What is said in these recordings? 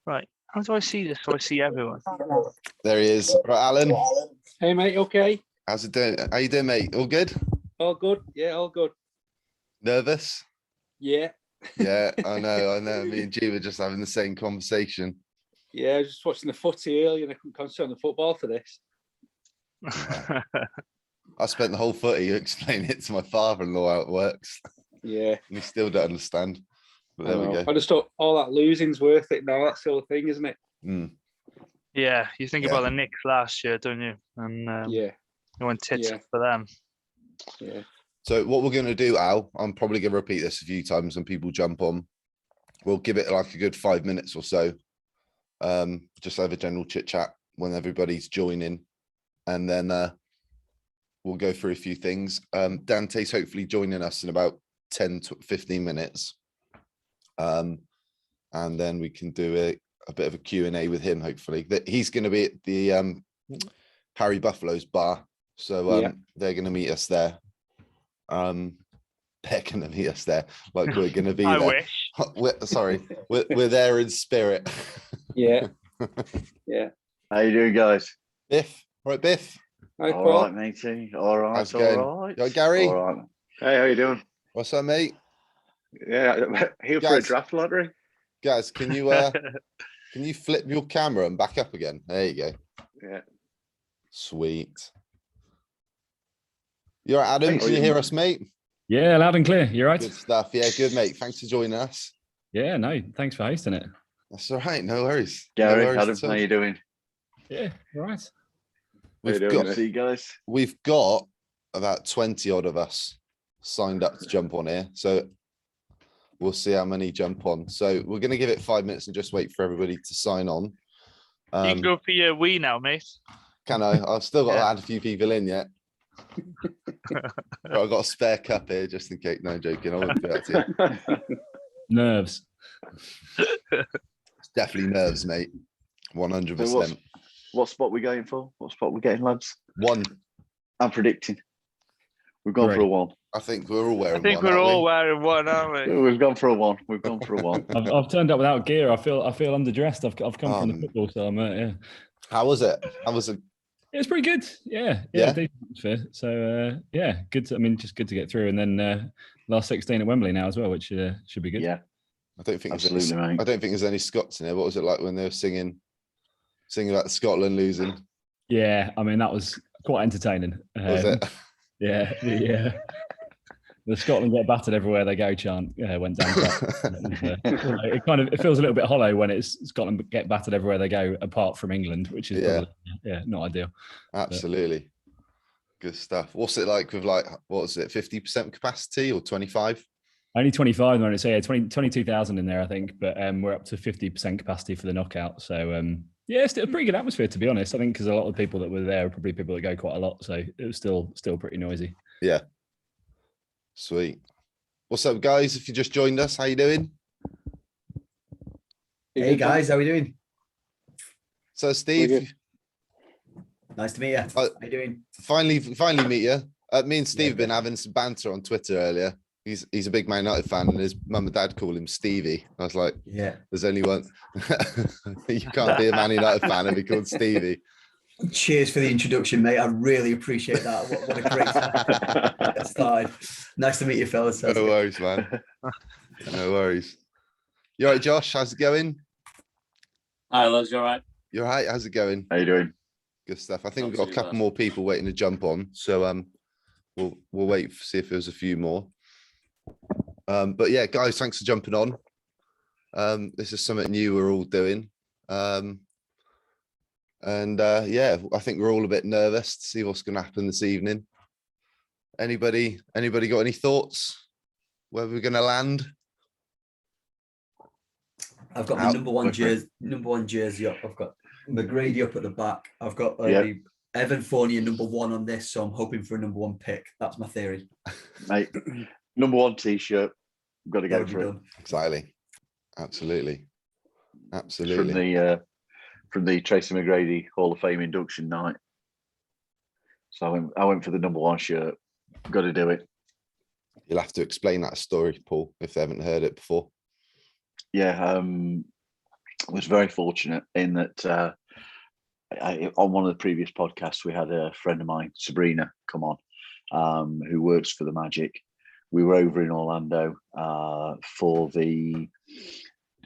Right. How do I see this so I see everyone? There he is. Right, Alan. Hey, mate, okay? How's it doing? How you doing, mate? All good? All good? Yeah, all good. Nervous? Yeah. Yeah, I know. Me and G were just having the same conversation. Yeah, I was just watching the footy earlier and I couldn't concentrate on the football for this. Yeah. I spent the whole footy explaining it to my father-in-law how it works. Yeah. And he still don't understand. But there we go. I just thought all that losing's worth it now. That's the whole thing, isn't it? Mm. Yeah, you think about the Knicks last year, don't you? And yeah, it went tits up for them. Yeah. So what we're going to do, Al, I'm probably going to repeat this a few times when people jump on. We'll give it like a good 5 minutes or so. Just have a general chit chat when everybody's joining. And then we'll go through a few things. Dante's hopefully joining us in about 10 to 15 minutes. And then we can do a bit of a Q&A with him, hopefully. He's going to be at the Harry Buffalo's bar. So they're going to meet us there. They're going to meet us there. Like we're going to be I there. wish. We're there in spirit. Yeah. Yeah. How you doing, guys? Biff. Right, Biff. Hi, All Paul. right, matey. All right. How's it going? All right. You all right, Gary? All right. Hey, how you doing? What's up, mate? Yeah, here for a draft lottery. Guys, can you flip your camera and back up again? There you go. Yeah. Sweet. You're right, Adam. Can you hear us, mate? Yeah, loud and clear. You're right. Good stuff. Yeah, good, mate. Thanks for joining us. Yeah, no, thanks for hosting it. That's all right. No worries. Gary, no worries Adam, how you doing? Yeah, all right. We've got about 20 odd of us signed up to jump on here. So we'll see how many jump on. So we're going to give it 5 minutes and just wait for everybody to sign on. You can go for your wee now, mate. Can I? I've still got to add a few people in yet. I've got a spare cup here just in case. No, joking. I wouldn't do that to you. Nerves. It's definitely nerves, mate. 100%. So what spot we going for? What spot we getting, lads? 1. I'm predicting. We've gone for a 1. I think we're all wearing 1. I think we're all wearing 1, aren't we? We've gone for a 1. We've gone for a 1. I've turned up without gear. I feel underdressed. I've come from the football, so I'm yeah. How was it? How was it? It was pretty good. Yeah. Decent. So good. Just good to get through, and then last 16 at Wembley now as well, which should be good. Yeah. I don't think there's any Scots in there. What was it like when they were singing about Scotland losing? Yeah, that was quite entertaining. Was it? Yeah, the Scotland get battered everywhere they go chant went down. It feels a little bit hollow when it's Scotland get battered everywhere they go, apart from England, which is probably, not ideal. Absolutely, good stuff. What's it like with what was it, 50% capacity or 25? Only 25, man. It's 22,000 in there, I think, but we're up to 50% capacity for the knockout. So it's still a pretty good atmosphere, to be honest. I think because a lot of people that were there are probably people that go quite a lot, so it was still pretty noisy. Yeah. Sweet. What's up, guys? If you just joined us, how you doing? Hey guys, how are we doing? So Steve, nice to meet you. How you doing? Finally meet you. Me and Steve have been having some banter on Twitter earlier. He's a big Man United fan, and his mum and dad call him Stevie. I was like, yeah, there's only one. You can't be a Man United fan and be called Stevie. Cheers for the introduction, mate. I really appreciate that. What a great start. Nice to meet you, fellas. No worries, man. No worries. You all right, Josh? How's it going? Hi, lads. You all right? You're right. How's it going? How you doing? Good stuff. I think we've got a couple more people waiting to jump on, so we'll wait to see if there's a few more. But yeah, guys, thanks for jumping on. This is something new we're all doing. I think we're all a bit nervous to see what's going to happen this evening. Anybody got any thoughts where we're going to land? I've got my number one jersey up. I've got McGrady up at the back. I've got Evan Fournier number 1 on this, so I'm hoping for a number 1 pick. That's my theory. Mate, number 1 t-shirt. Got to go for it. Exactly. Absolutely. From the Tracy McGrady Hall of Fame induction night. So I went for the number 1 shirt. Got to do it. You'll have to explain that story, Paul, if they haven't heard it before. Yeah. was very fortunate in that on one of the previous podcasts, we had a friend of mine, Sabrina, come on, who works for the Magic. We were over in Orlando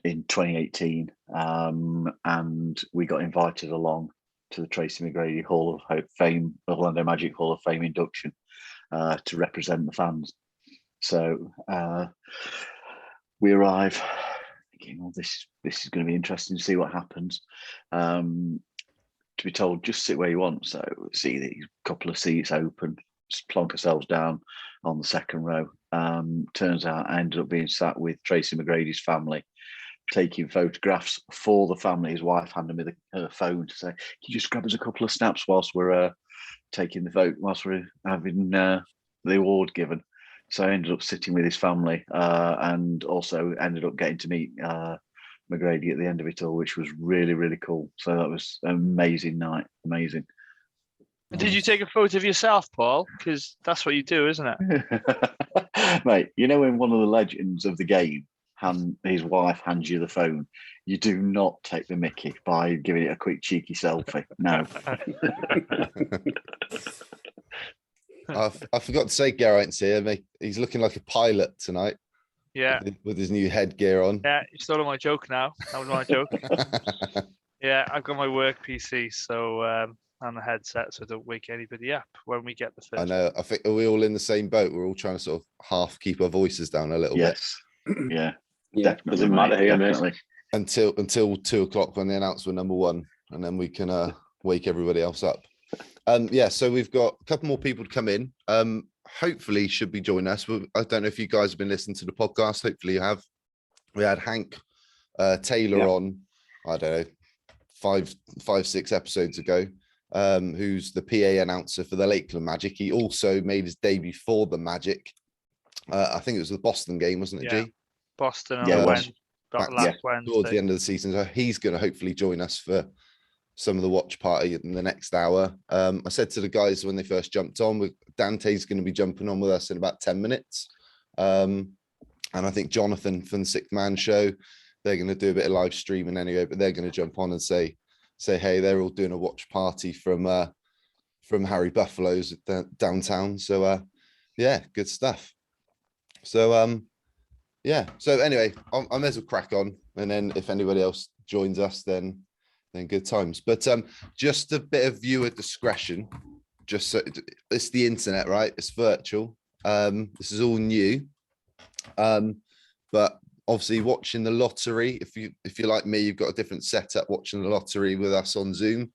in 2018, and we got invited along to the Tracy McGrady Hall of Fame, Orlando Magic Hall of Fame induction to represent the fans. So we arrive thinking, well, this is going to be interesting to see what happens. To be told, just sit where you want. So see these couple of seats open, just plonk ourselves down on the second row. Turns out I ended up being sat with Tracy McGrady's family, taking photographs for the family. His wife handed me her phone to say, "Can you just grab us a couple of snaps whilst we're taking the vote, whilst we're having the award given?" So I ended up sitting with his family and also ended up getting to meet McGrady at the end of it all, which was really, really cool. So that was an amazing night. Amazing. Did you take a photo of yourself, Paul? Because that's what you do, isn't it? Mate, you know when one of the legends of the game, his wife hands you the phone, you do not take the mickey by giving it a quick cheeky selfie. No. I forgot to say Geraint's here, mate. He's looking like a pilot tonight. Yeah. With his new headgear on. Yeah, you stole my joke now. That was my joke. Yeah, I've got my work PC, so and the headset, so don't wake anybody up when we get the first. I know. I think we're all in the same boat. We're all trying to sort of half keep our voices down a little bit. Yeah. Yeah, Definitely, doesn't matter here, definitely. Until 2:00 when they announce we're number one, and then we can wake everybody else up. Yeah, so we've got a couple more people to come in. Hopefully should be joining us. I don't know if you guys have been listening to the podcast. Hopefully you have. We had Hank Taylor on, I don't know, 5-6 episodes ago, who's the PA announcer for the Lakeland Magic. He also made his debut for the Magic. I think it was the Boston game, wasn't it, G? Boston on last Wednesday. Towards the end of the season. So he's going to hopefully join us for some of the watch party in the next hour. I said to the guys when they first jumped on, Dante's going to be jumping on with us in about 10 minutes. And I think Jonathan from the Sixth Man Show, they're going to do a bit of live streaming anyway, but they're going to jump on and say, hey, they're all doing a watch party from Harry Buffalo's downtown. So yeah, good stuff. So yeah. So anyway, I may as well crack on, and then if anybody else joins us, then good times. But just a bit of viewer discretion. Just so it's the internet, right? It's virtual. This is all new. But obviously watching the lottery, if you're like me, you've got a different setup watching the lottery with us on Zoom.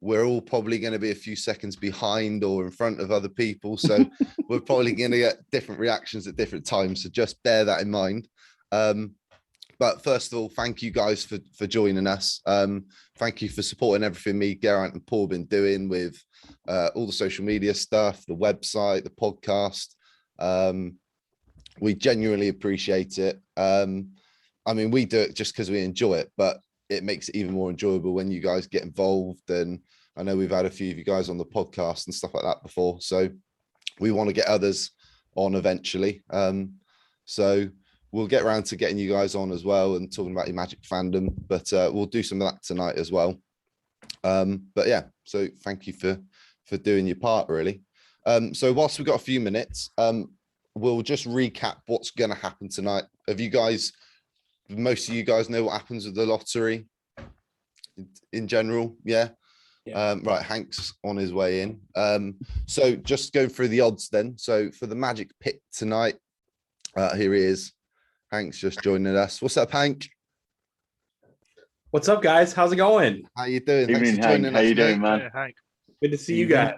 We're all probably going to be a few seconds behind or in front of other people. So we're probably going to get different reactions at different times. So just bear that in mind. But first of all, thank you guys for joining us. Thank you for supporting everything me, Geraint and Paul been doing with all the social media stuff, the website, the podcast. We genuinely appreciate it. I mean, we do it just because we enjoy it, but it makes it even more enjoyable when you guys get involved. And I know we've had a few of you guys on the podcast and stuff like that before. So we want to get others on eventually. So we'll get around to getting you guys on as well and talking about your Magic fandom, but we'll do some of that tonight as well. But yeah, so thank you for doing your part, really. So whilst we've got a few minutes, we'll just recap what's going to happen tonight. Most of you guys know what happens with the lottery in general? Yeah. Right, Hank's on his way in. So just going through the odds then. So for the Magic pick tonight, here he is. Hank's just joining us. What's up, Hank? What's up, guys? How's it going? How you doing? Thanks for joining us. How you doing, man? Yeah, Hank. Good to see you guys.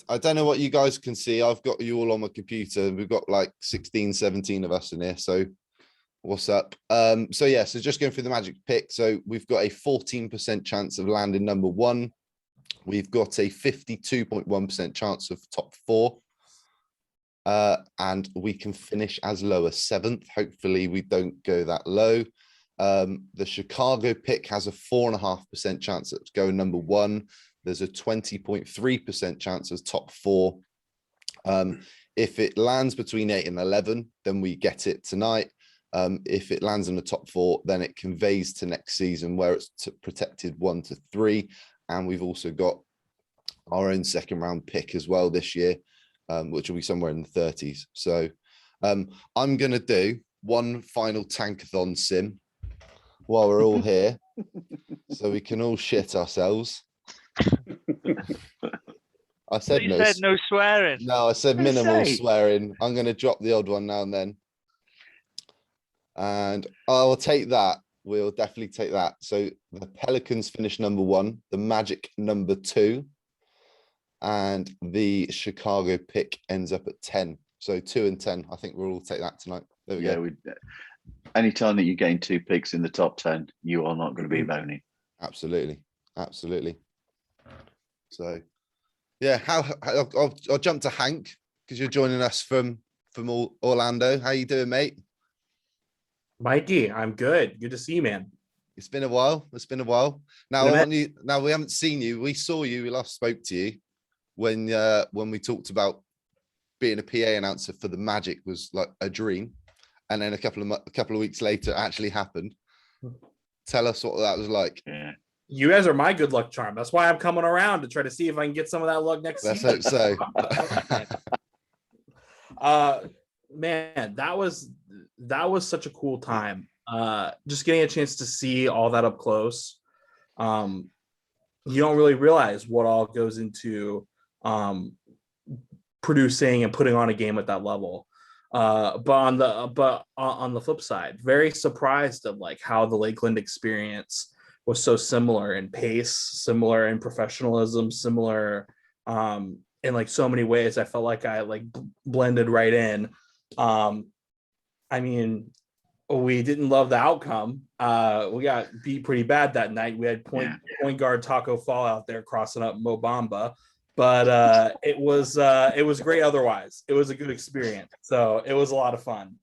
I don't know what you guys can see. I've got you all on my computer. We've got like 16, 17 of us in here. So what's up? So yeah, so just going through the Magic pick. So we've got a 14% chance of landing number one. We've got a 52.1% chance of top four. And we can finish as low as 7th. Hopefully we don't go that low. The Chicago pick has a 4.5% chance of going number one. There's a 20.3% chance of top four. If it lands between 8 and 11, then we get it tonight. If it lands in the top 4, then it conveys to next season where it's protected 1 to 3. And we've also got our own second round pick as well this year, which will be somewhere in the 30s. So I'm going to do one final tankathon sim while we're all here so we can all shit ourselves. I said You said no swearing. No, I said minimal swearing. I'm going to drop the odd one now and then. And I'll take that. We'll definitely take that. So the Pelicans finish number 1, the Magic number 2, and the Chicago pick ends up at 10. So 2 and 10. I think we'll all take that tonight. There we go. Anytime that you're getting 2 picks in the top 10, you are not going to be moaning. Absolutely. So, yeah, I'll jump to Hank because you're joining us from Orlando. How you doing, mate? Mikey, I'm good. Good to see you, man. It's been a while. Now, we haven't seen you. We saw you. We last spoke to you when we talked about being a PA announcer for the Magic was like a dream, and then a couple of weeks later, it actually happened. Tell us what that was like. Yeah. You guys are my good luck charm. That's why I'm coming around to try to see if I can get some of that luck next season. Let's hope so. Man, that was such a cool time. Just getting a chance to see all that up close. You don't really realize what all goes into producing and putting on a game at that level. But on the flip side, very surprised at like how the Lakeland experience was so similar in pace, similar in professionalism, similar in like so many ways. I felt like I like blended right in. I mean, we didn't love the outcome. We got beat pretty bad that night. We had point guard Taco Fall out there crossing up Mo Bamba, but it was great otherwise. It was a good experience. So it was a lot of fun.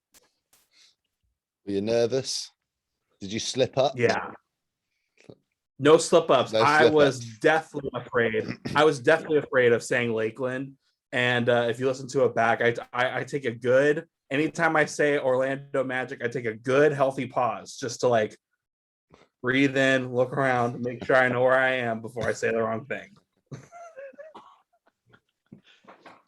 Were you nervous? Did you slip up? Yeah. No slip ups. I was definitely afraid of saying Lakeland. And if you listen to it back, I take a good, anytime I say Orlando Magic, I take a good healthy pause just to like breathe in, look around, make sure I know where I am before I say the wrong thing.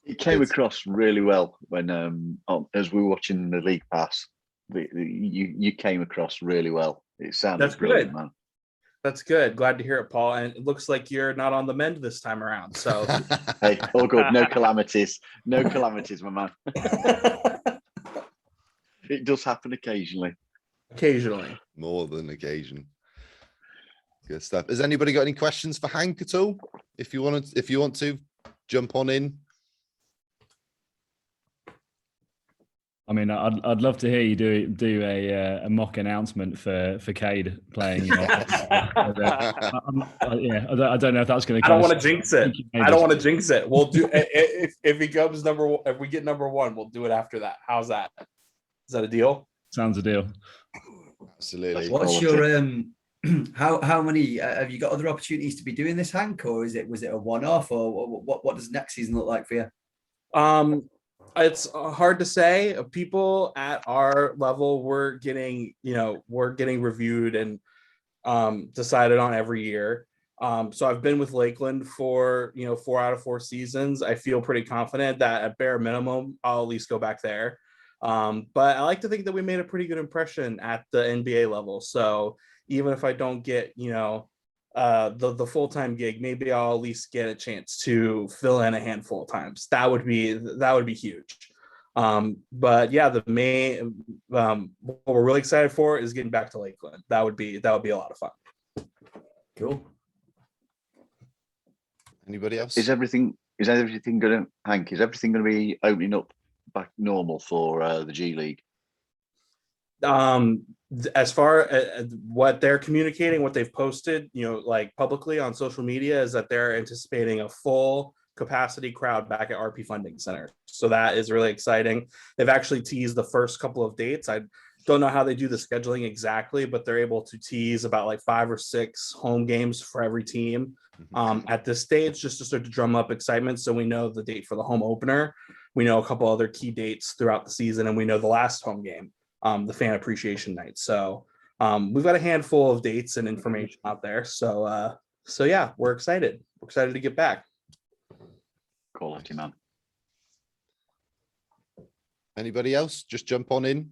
It came across really well when as we were watching the League Pass. You came across really well. It sounded brilliant, man. That's good. Glad to hear it, Paul. And it looks like you're not on the mend this time around. So hey, all good. No calamities. No calamities, my man. It does happen occasionally. Occasionally. More than occasion. Good stuff. Has anybody got any questions for Hank at all? If you want to jump on in. I mean, I'd love to hear you do a mock announcement for Cade playing. I don't know if that's going to. I don't want to jinx it. We'll do if he comes if we get number 1, we'll do it after that. How's that? Is that a deal? Sounds a deal. Absolutely. What's your how many have you got other opportunities to be doing this, Hank, or was it a one-off, or what does next season look like for you? It's hard to say. People at our level, we're getting reviewed and decided on every year. So I've been with Lakeland for 4 out of 4 seasons. I feel pretty confident that at bare minimum, I'll at least go back there. But I like to think that we made a pretty good impression at the NBA level. So even if I don't get, the full-time gig, maybe I'll at least get a chance to fill in a handful of times. That would be huge. But yeah, the main what we're really excited for is getting back to Lakeland. That would be a lot of fun. Cool. Anybody else? Is everything going to be opening up back normal for the G League? As far as what they're communicating, what they've posted, like publicly on social media, is that they're anticipating a full capacity crowd back at RP Funding Center. So that is really exciting. They've actually teased the first couple of dates. I don't know how they do the scheduling exactly, but they're able to tease about like 5 or 6 home games for every team at this stage, just to start to drum up excitement. So we know the date for the home opener. We know a couple other key dates throughout the season, and we know the last home game. the fan appreciation night. So we've got a handful of dates and information out there. So yeah, we're excited. We're excited to get back. Quality, man. Anybody else? Just jump on in.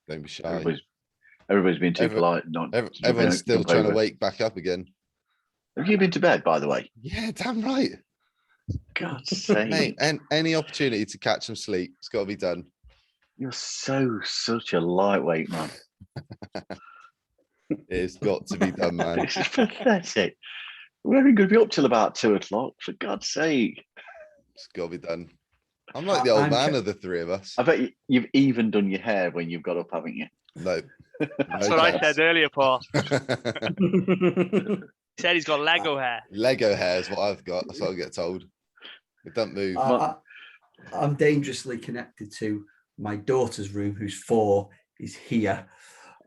Don't be shy. Everybody's been too polite. Everyone's still trying to wake back up again. Have you been to bed, by the way? Yeah, damn right. God's sake. Mate, and any opportunity to catch some sleep, it's got to be done. You're such a lightweight, man. It's got to be done, man. This is pathetic. We're only going to be up till about 2 o'clock, for God's sake. It's got to be done. I'm like the old man of the three of us. I bet you've even done your hair when you've got up, haven't you? No. That's what I said earlier, Paul. He said he's got Lego hair. Lego hair is what I've got. That's what I get told. It doesn't move. I'm dangerously connected to my daughter's room, who's 4, is here.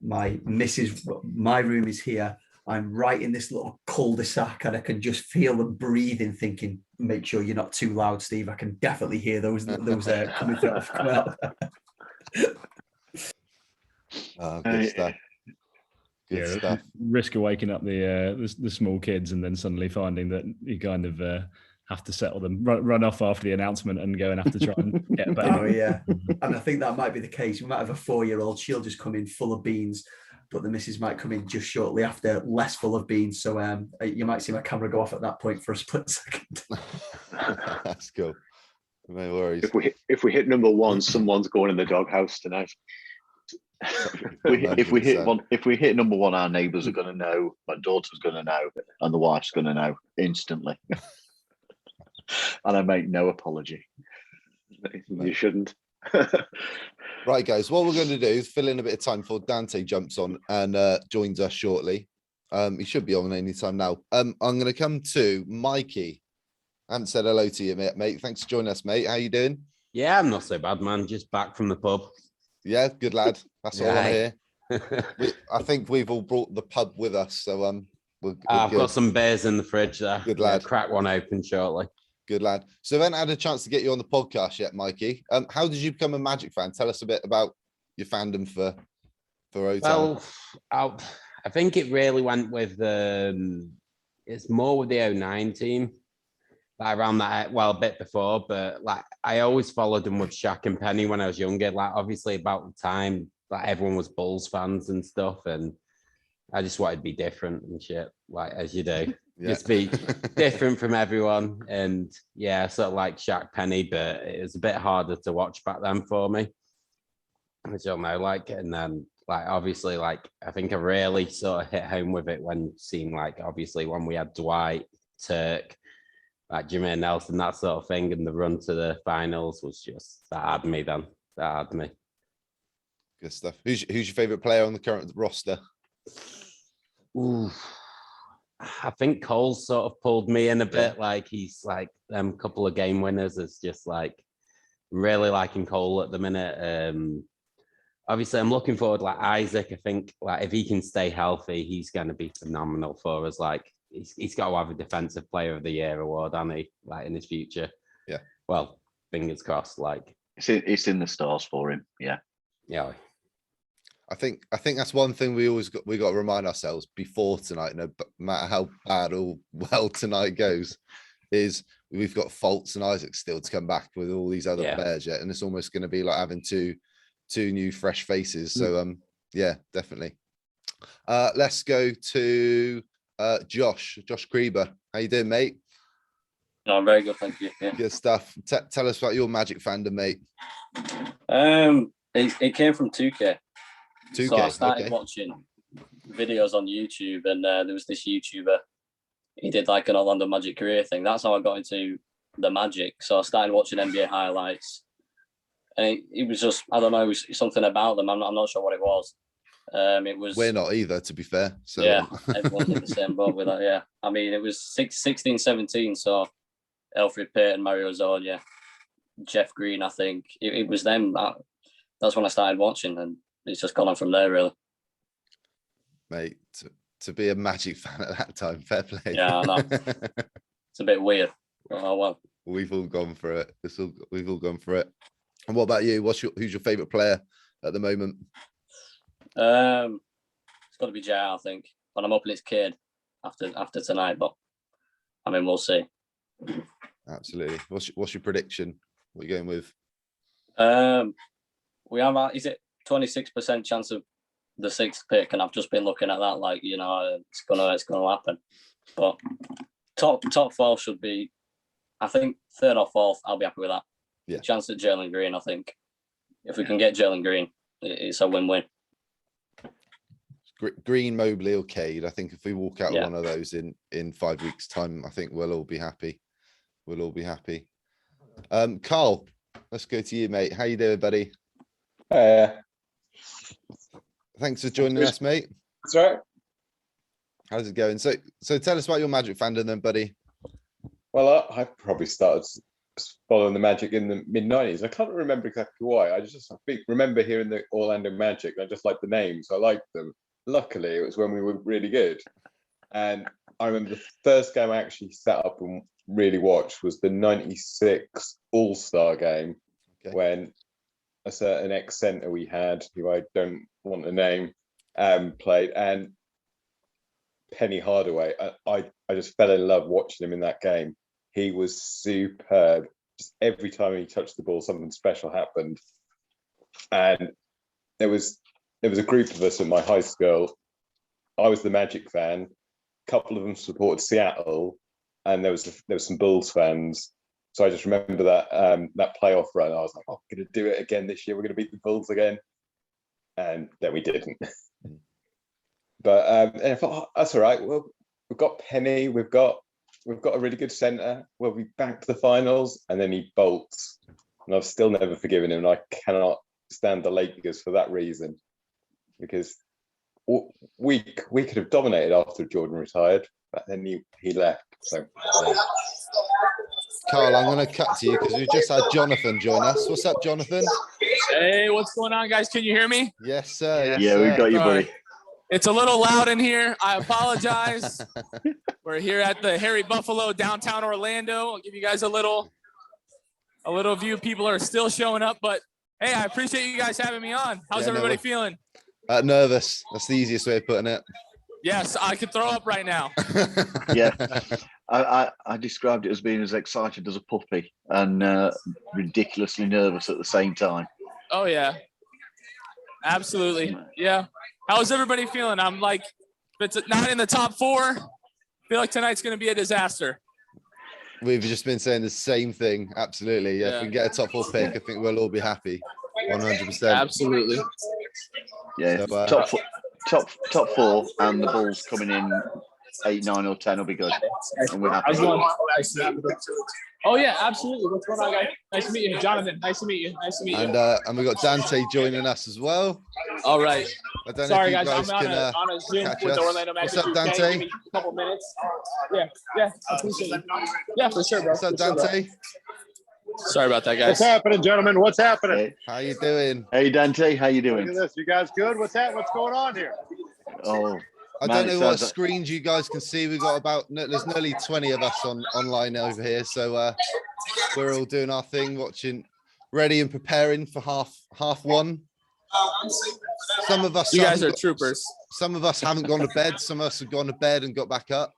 My room is here. I'm right in this little cul-de-sac, and I can just feel them breathing, thinking, make sure you're not too loud, Steve. I can definitely hear those coming out. Good stuff. Good stuff. Risk of waking up the small kids and then suddenly finding that you kind of have to settle them, run off after the announcement and go and have to try and get a baby. Oh yeah, and I think that might be the case. We might have a 4-year-old. She'll just come in full of beans, but the missus might come in just shortly after, less full of beans. So you might see my camera go off at that point for a split second. That's cool. No worries. If we hit number 1, someone's going in the doghouse tonight. If we hit number 1, our neighbours are going to know, my daughter's going to know, and the wife's going to know instantly. And I make no apology. You shouldn't. Right, guys, what we're going to do is fill in a bit of time before Dante jumps on and joins us shortly. He should be on any time now. I'm going to come to Mikey. I haven't said hello to you, mate. Thanks for joining us, mate. How you doing? Yeah, I'm not so bad, man. Just back from the pub. Yeah, good lad. That's all I hear. I think we've all brought the pub with us, so I've got some beers in the fridge there. Good lad. Yeah, crack one open shortly. Good lad. So I haven't had a chance to get you on the podcast yet, Mikey. How did you become a Magic fan? Tell us a bit about your fandom for O-Town. Well, I think it really went with it's more with the 09 team. Like around that, well, a bit before, but like I always followed them with Shaq and Penny when I was younger. Like obviously about the time, like everyone was Bulls fans and stuff, and I just wanted to be different and shit, like as you do. Yeah. Just be different from everyone. And yeah, sort of like Shaq, Penny, but it was a bit harder to watch back then for me. I don't know, like, and then like obviously, like I think I really sort of hit home with it when seeing like obviously when we had Dwight, Turk, like Jermaine Nelson, that sort of thing, and the run to the finals was just that had me then. That had me. Good stuff. Who's your favorite player on the current roster? Ooh, I think Cole's sort of pulled me in a bit. Like he's like them couple of game winners is just like really liking Cole at the minute. Obviously, I'm looking forward like Isaac. I think like if he can stay healthy, he's going to be phenomenal for us. Like he's got to have a Defensive Player of the Year award, hasn't he? Like in his future. Yeah. Well, fingers crossed. Like it's in the stars for him. Yeah. Yeah. I think that's one thing we got to remind ourselves before tonight, no matter how bad or well tonight goes, is we've got Fultz and Isaac still to come back with all these other players yet, and it's almost going to be like having two new fresh faces. So yeah, definitely. Let's go to Josh Krieber. How you doing, mate? No, I'm very good, thank you. Yeah. Good stuff. Tell us about your Magic fandom, mate. It came from 2K. 2K, so I started watching videos on YouTube, and there was this YouTuber. He did like an Orlando Magic career thing. That's how I got into the Magic. So I started watching NBA highlights, and it was just, I don't know, it was something about them. I'm not sure what it was. It was. We're not either, to be fair. So yeah, everyone's in the same boat with that. Yeah, I mean, it was 16, 17. So Elfrid Payton, Mario Zolia, Jeff Green. I think it was them. That's when I started watching, and it's just gone on from there, really. Mate, to be a Magic fan at that time, fair play. Yeah, I know. It's a bit weird. Oh well. We've all gone for it. We've all gone for it. And what about you? Who's your favourite player at the moment? It's got to be JR, I think. But I'm hoping it's Cade after tonight. But I mean, we'll see. Absolutely. What's your prediction? What are you going with? We have is it 26% chance of the 6th pick, and I've just been looking at that like, you know, it's gonna happen. But top 4 should be, I think 3rd or 4th. I'll be happy with that. Yeah. Chance at Jalen Green. I think if we can get Jalen Green, it's a win-win. Green, Mobley, or Cade. I think if we walk out Yeah. one of those in 5 weeks' time, I think we'll all be happy. Carl, let's go to you, mate. How you doing, buddy? Thanks for joining us, mate. That's right. How's it going? So tell us about your Magic fandom then, buddy. Well, I probably started following the Magic in the mid-90s. I can't remember exactly why. I remember hearing the Orlando Magic. I just liked the names. I liked them. Luckily, it was when we were really good. And I remember the first game I actually sat up and really watched was the 96 All-Star game, when a certain ex-center we had, who I don't want to name, played, and Penny Hardaway. I just fell in love watching him in that game. He was superb. Just every time he touched the ball, something special happened. And there was a group of us at my high school. I was the Magic fan. A couple of them supported Seattle, and there was some Bulls fans. So I just remember that playoff run. I was like, "Oh, we're going to do it again this year. We're going to beat the Bulls again," and then we didn't. But and I thought, oh, that's all right. Well, we've got Penny. We've got a really good center. We'll be back to the finals, and then he bolts. And I've still never forgiven him. And I cannot stand the Lakers for that reason, because we could have dominated after Jordan retired, but then he left. So. Carl, I'm going to cut to you because we've just had Jonathan join us. What's up, Jonathan? Hey, what's going on, guys? Can you hear me? Yes, sir. Yeah, we've got you, buddy. It's a little loud in here. I apologize. We're here at the Harry Buffalo, downtown Orlando. I'll give you guys a little view. People are still showing up, but hey, I appreciate you guys having me on. How's everybody feeling? Nervous. That's the easiest way of putting it. Yes, I could throw up right now. Yeah. I described it as being as excited as a puppy and ridiculously nervous at the same time. Oh, yeah. Absolutely. Yeah. How's everybody feeling? I'm like, if it's not in the top 4, I feel like tonight's going to be a disaster. We've just been saying the same thing. Absolutely. Yeah. If we get a top 4 pick, I think we'll all be happy. 100%. Absolutely. Yeah. So, top 4 and the Bulls coming in 8, 9, or 10 will be good. And we're happy. Oh yeah, absolutely. What's going on, guys? Nice to meet you, Jonathan. Nice to meet you. And we got Dante joining us as well. All right. I don't Sorry, know if guys. you I'm can, on a Zoom with the Orlando Magic. What's up, Dante? Give me a couple minutes. Yeah. I appreciate it. Yeah, for sure, bro. What's up, Dante? Sorry about that, guys. What's happening, gentlemen? What's happening? Hey. How you doing? Hey, Dante. How you doing? Look at this. You guys good? What's going on here? Oh, I don't know what screens you guys can see. We've got there's nearly 20 of us online over here. So we're all doing our thing, watching, ready and preparing for half one. Some of us, you guys are troopers. Some of us haven't gone to bed. Some of us have gone to bed and got back up.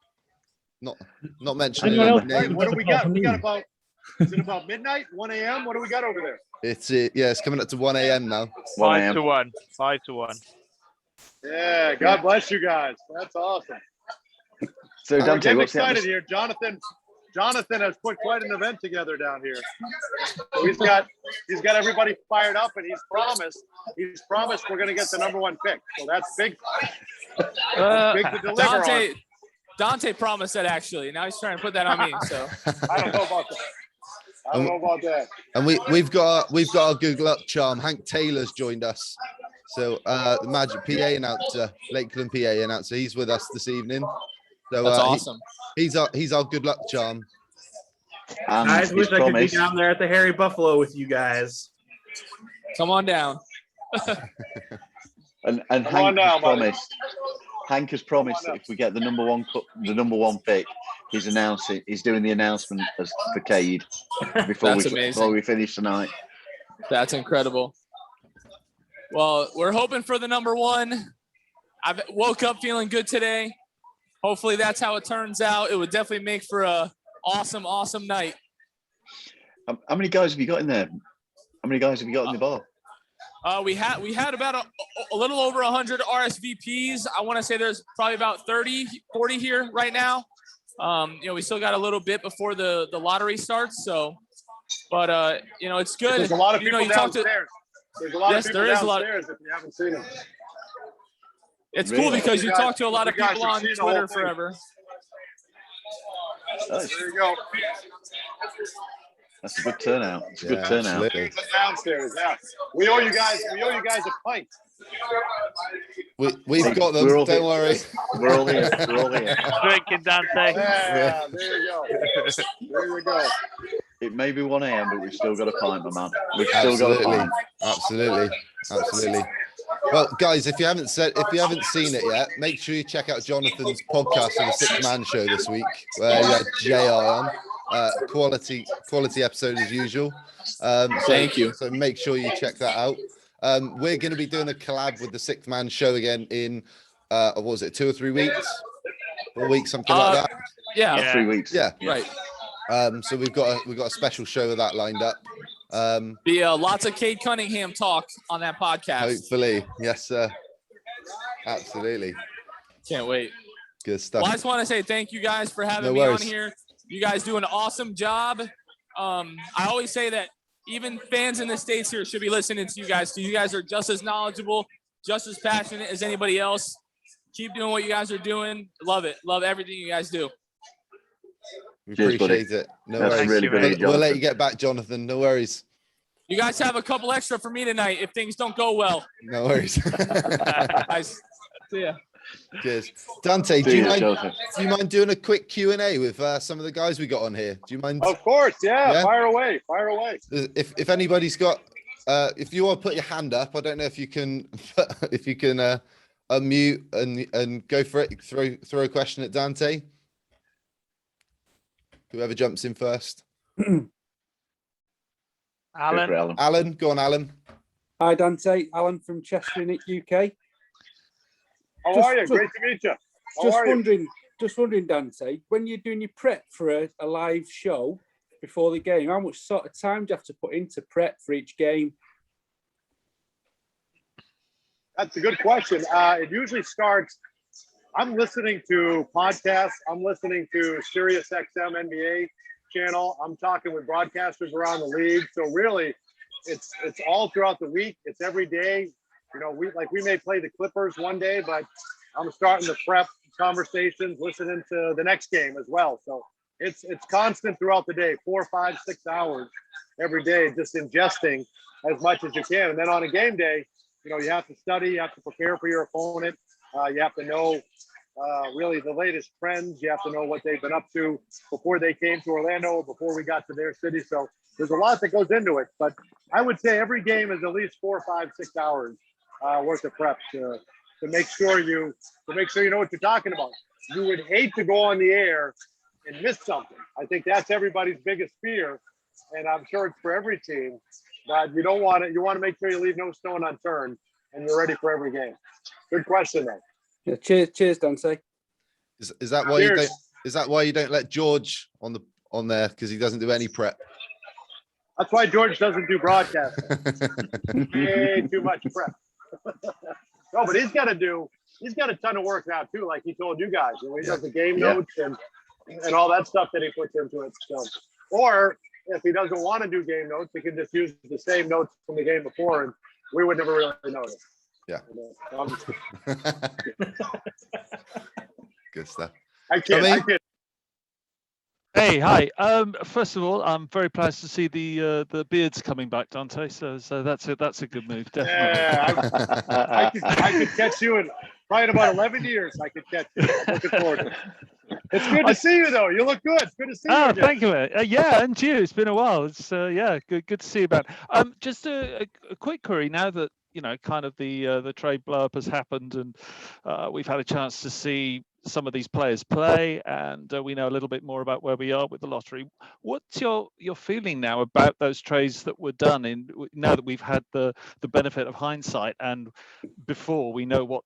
Not mentioning What names. do we got? We got about, is it about midnight, 1 a.m.? What do we got over there? It's coming up to 1 a.m. now. 5 to 1. 5 to 1. Yeah, God bless you guys. That's awesome. So We're Dante, getting what's excited here. Jonathan has put quite an event together down here. He's got everybody fired up, and he's promised we're going to get the #1 pick. So that's big. Big to deliver Dante promised that, actually. Now he's trying to put that on me. So I don't know about that. And we've got our good luck charm. Hank Taylor's joined us. So the Magic PA announcer, Lakeland PA announcer, he's with us this evening. So that's awesome. He's our good luck charm. I wish I could be down there at the Harry Buffalo with you guys. Come on down. and Hank has promised that if we get the number one pick, He's announcing. He's doing the announcement as for Cade before That's amazing. we finish tonight. That's incredible. Well, we're hoping for the number one. I woke up feeling good today. Hopefully that's how it turns out. It would definitely make for a awesome night. How many guys have you got in there? How many guys have you got in the bar? We had about a little over 100 RSVPs. I want to say there's probably about 30, 40 here right now. We still got a little bit before the lottery starts. So, but it's good. There's a lot of people downstairs. There's a lot of people downstairs if you haven't seen them. It's cool because you talk to a lot of people on Twitter forever. Nice. There you go. That's a good turnout. It's a good turnout. Absolutely. Downstairs, yeah. We owe you guys a pint. We've got them. Don't worry. We're all here. We're all here. Drinking, Dante. Yeah, there you go. There you go. It may be 1 a.m., but we've still got a pint, my man. We've still got a pint. Absolutely. Well, guys, if you haven't seen it yet, make sure you check out Jonathan's podcast for the Six Man Show this week, where you had JR on. Quality episode as usual. Thank you. So make sure you check that out. We're going to be doing a collab with the Six Man Show again in what was it, 2 or 3 weeks? 4 weeks, something like that. Yeah, 3 weeks. Yeah. right. So we've got a special show of that lined up. Be lots of Cade Cunningham talk on that podcast. Hopefully, yes, sir. Absolutely. Can't wait. Good stuff. Well, I just want to say thank you guys for having me on here. You guys do an awesome job. I always say that even fans in the States here should be listening to you guys because you guys are just as knowledgeable, just as passionate as anybody else. Keep doing what you guys are doing. Love it. Love everything you guys do. We appreciate it. No worries. Really good, we'll let you get back, Jonathan. No worries. You guys have a couple extra for me tonight if things don't go well. No worries. Guys, see ya. Cheers. Dante, do you mind doing a quick Q&A with some of the guys we got on here? Do you mind? Of course, yeah. Fire away. If anybody's got, if you want to put your hand up, I don't know if you can, unmute and go for it. Throw a question at Dante. Whoever jumps in first. Alan, go on, Alan. Hi, Dante. Alan from Chester in UK. How are you? Great to meet you. Just wondering, Dante, when you're doing your prep for a live show before the game, how much sort of time do you have to put into prep for each game? That's a good question. It usually starts. I'm listening to podcasts. I'm listening to Sirius XM NBA channel. I'm talking with broadcasters around the league. So really, it's all throughout the week. It's every day. We may play the Clippers one day, but I'm starting to prep conversations, listening to the next game as well. So it's constant throughout the day, 4, 5, 6 hours every day, just ingesting as much as you can. And then on a game day, you have to study, you have to prepare for your opponent. You have to know really the latest trends. You have to know what they've been up to before they came to Orlando, before we got to their city. So there's a lot that goes into it. But I would say every game is at least 4, 5, 6 hours worth of prep to make sure you know what you're talking about. You would hate to go on the air and miss something. I think that's everybody's biggest fear, and I'm sure it's for every team. But you don't want it. You want to make sure you leave no stone unturned, and you're ready for every game. Good question, though. Yeah, cheers, Dante. Is that why you don't? Is that why you don't let George on there because he doesn't do any prep? That's why George doesn't do broadcasting. Way too much prep. No, but he's got a ton of work now too, like he told you guys. He does the game notes and all that stuff that he puts into it. So, or if he doesn't want to do game notes, he can just use the same notes from the game before, and we would never really notice. Yeah. Good stuff. I kid. Hey, hi. First of all, I'm very pleased to see the beards coming back, Dante. So that's a good move, definitely. Yeah, I could catch you in probably in about 11 years. I could catch you. I'm looking forward to it. It's good to see you, though. You look good. It's good to see you. Oh, thank you. Yeah, and you. It's been a while. It's good to see you back. Just a quick query now that kind of the trade blow up has happened, and we've had a chance to see some of these players play, and we know a little bit more about where we are with the lottery. What's your feeling now about those trades that were done? In now that we've had the benefit of hindsight, and before we know what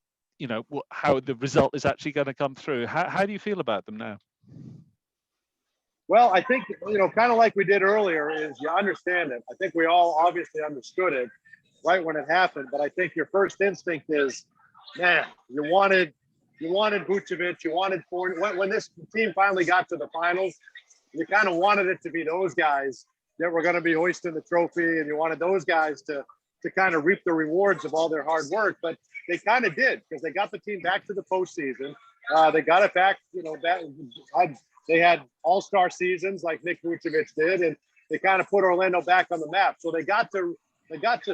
how the result is actually going to come through. How do you feel about them now? Well, I think, kind of like we did earlier, is you understand it. I think we all obviously understood it right when it happened, but I think your first instinct is, man, you wanted Vucevic, you wanted Fournier. When this team finally got to the finals, you kind of wanted it to be those guys that were going to be hoisting the trophy, and you wanted those guys to kind of reap the rewards of all their hard work. But they kind of did, because they got the team back to the postseason. They got it back, they had all-star seasons like Nick Vucevic did, and they kind of put Orlando back on the map. So they got to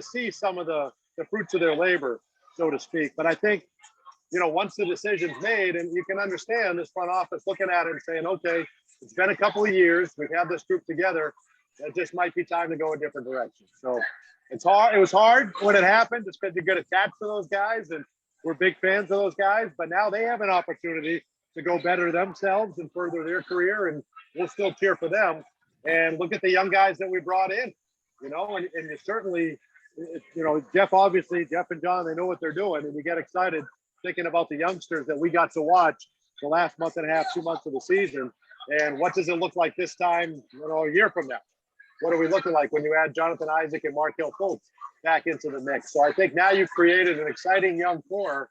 see some of the fruits of their labor, so to speak. But I think, once the decision's made, and you can understand this front office looking at it and saying, okay, it's been a couple of years, we've had this group together, it just might be time to go a different direction. So it's hard. It was hard when it happened, just because you get attached to those guys, and we're big fans of those guys. But now they have an opportunity to go better themselves and further their career, and we'll still cheer for them. And look at the young guys that we brought in, and you certainly, Jeff and John, they know what they're doing, and you get excited thinking about the youngsters that we got to watch the last month and a half, 2 months of the season. And what does it look like this time, a year from now? What are we looking like when you add Jonathan Isaac and Markelle Fultz back into the mix? So I think now you've created an exciting young core.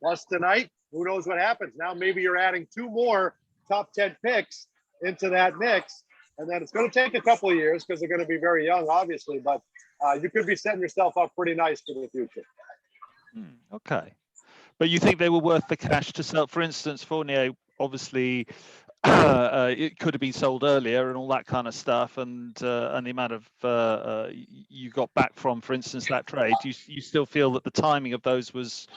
Plus tonight, who knows what happens? Now maybe you're adding 2 more top 10 picks into that mix. And then it's going to take a couple of years because they're going to be very young, obviously. But you could be setting yourself up pretty nice for the future. Okay. But you think they were worth the cash to sell? For instance, Fournier, obviously, it could have been sold earlier and all that kind of stuff. And the amount of you got back from, for instance, that trade, you still feel that the timing of those was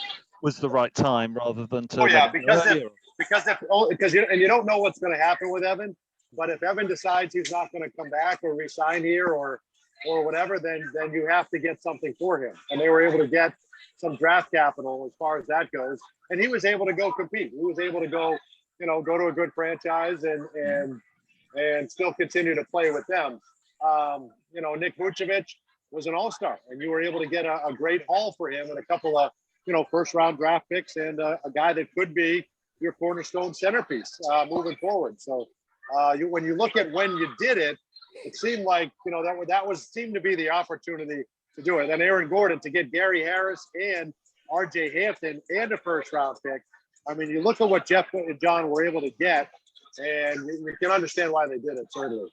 the right time rather than to. Oh yeah, because you don't know what's going to happen with Evan. But if Evan decides he's not going to come back or resign here or whatever, then you have to get something for him. And they were able to get some draft capital as far as that goes. And he was able to go compete. He was able to go to a good franchise and still continue to play with them. Nick Vucevic was an all-star, and you were able to get a great haul for him and a couple of, first-round draft picks and a guy that could be your cornerstone centerpiece moving forward. So when you look at when you did it, it seemed like, seemed to be the opportunity to do it. And Aaron Gordon to get Gary Harris and RJ Hampton and a first-round pick. I mean, you look at what Jeff and John were able to get, and you can understand why they did it, certainly.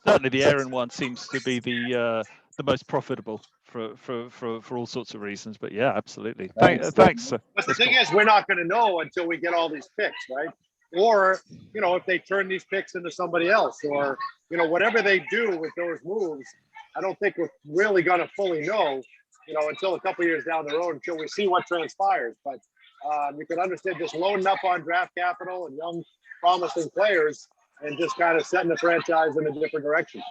Certainly the Aaron one seems to be the most profitable for all sorts of reasons. But yeah, absolutely. Thanks. But the thing is, we're not going to know until we get all these picks, right? Or, if they turn these picks into somebody else, or, whatever they do with those moves, I don't think we're really going to fully know, until a couple of years down the road, until we see what transpires. But you can understand just loading up on draft capital and young, promising players and just kind of setting the franchise in a different direction.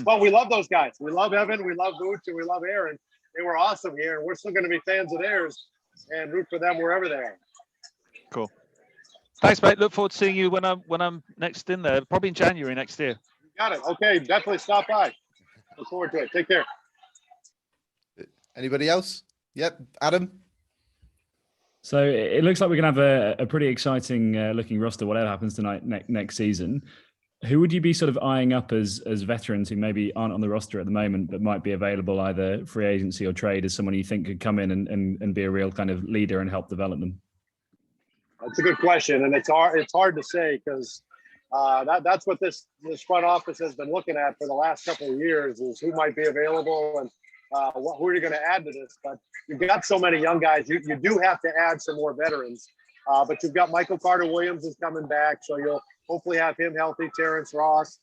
But we love those guys. We love Evan, we love Vooch, and we love Aaron. They were awesome here, and we're still going to be fans of theirs and root for them wherever they are. Cool. Thanks, mate. Look forward to seeing you when I'm next in there, probably in January next year. Got it. Okay, definitely stop by. Look forward to it. Take care. Anybody else? Yep, Adam. So it looks like we're going to have a pretty exciting looking roster, whatever happens tonight next season. Who would you be sort of eyeing up as veterans who maybe aren't on the roster at the moment, but might be available either free agency or trade as someone you think could come in and be a real kind of leader and help develop them? That's a good question. And it's hard to say because that's what this front office has been looking at for the last couple of years is who might be available and who are you going to add to this. But you've got so many young guys. You do have to add some more veterans. But you've got Michael Carter-Williams is coming back, so you'll hopefully have him healthy. Terrence Ross,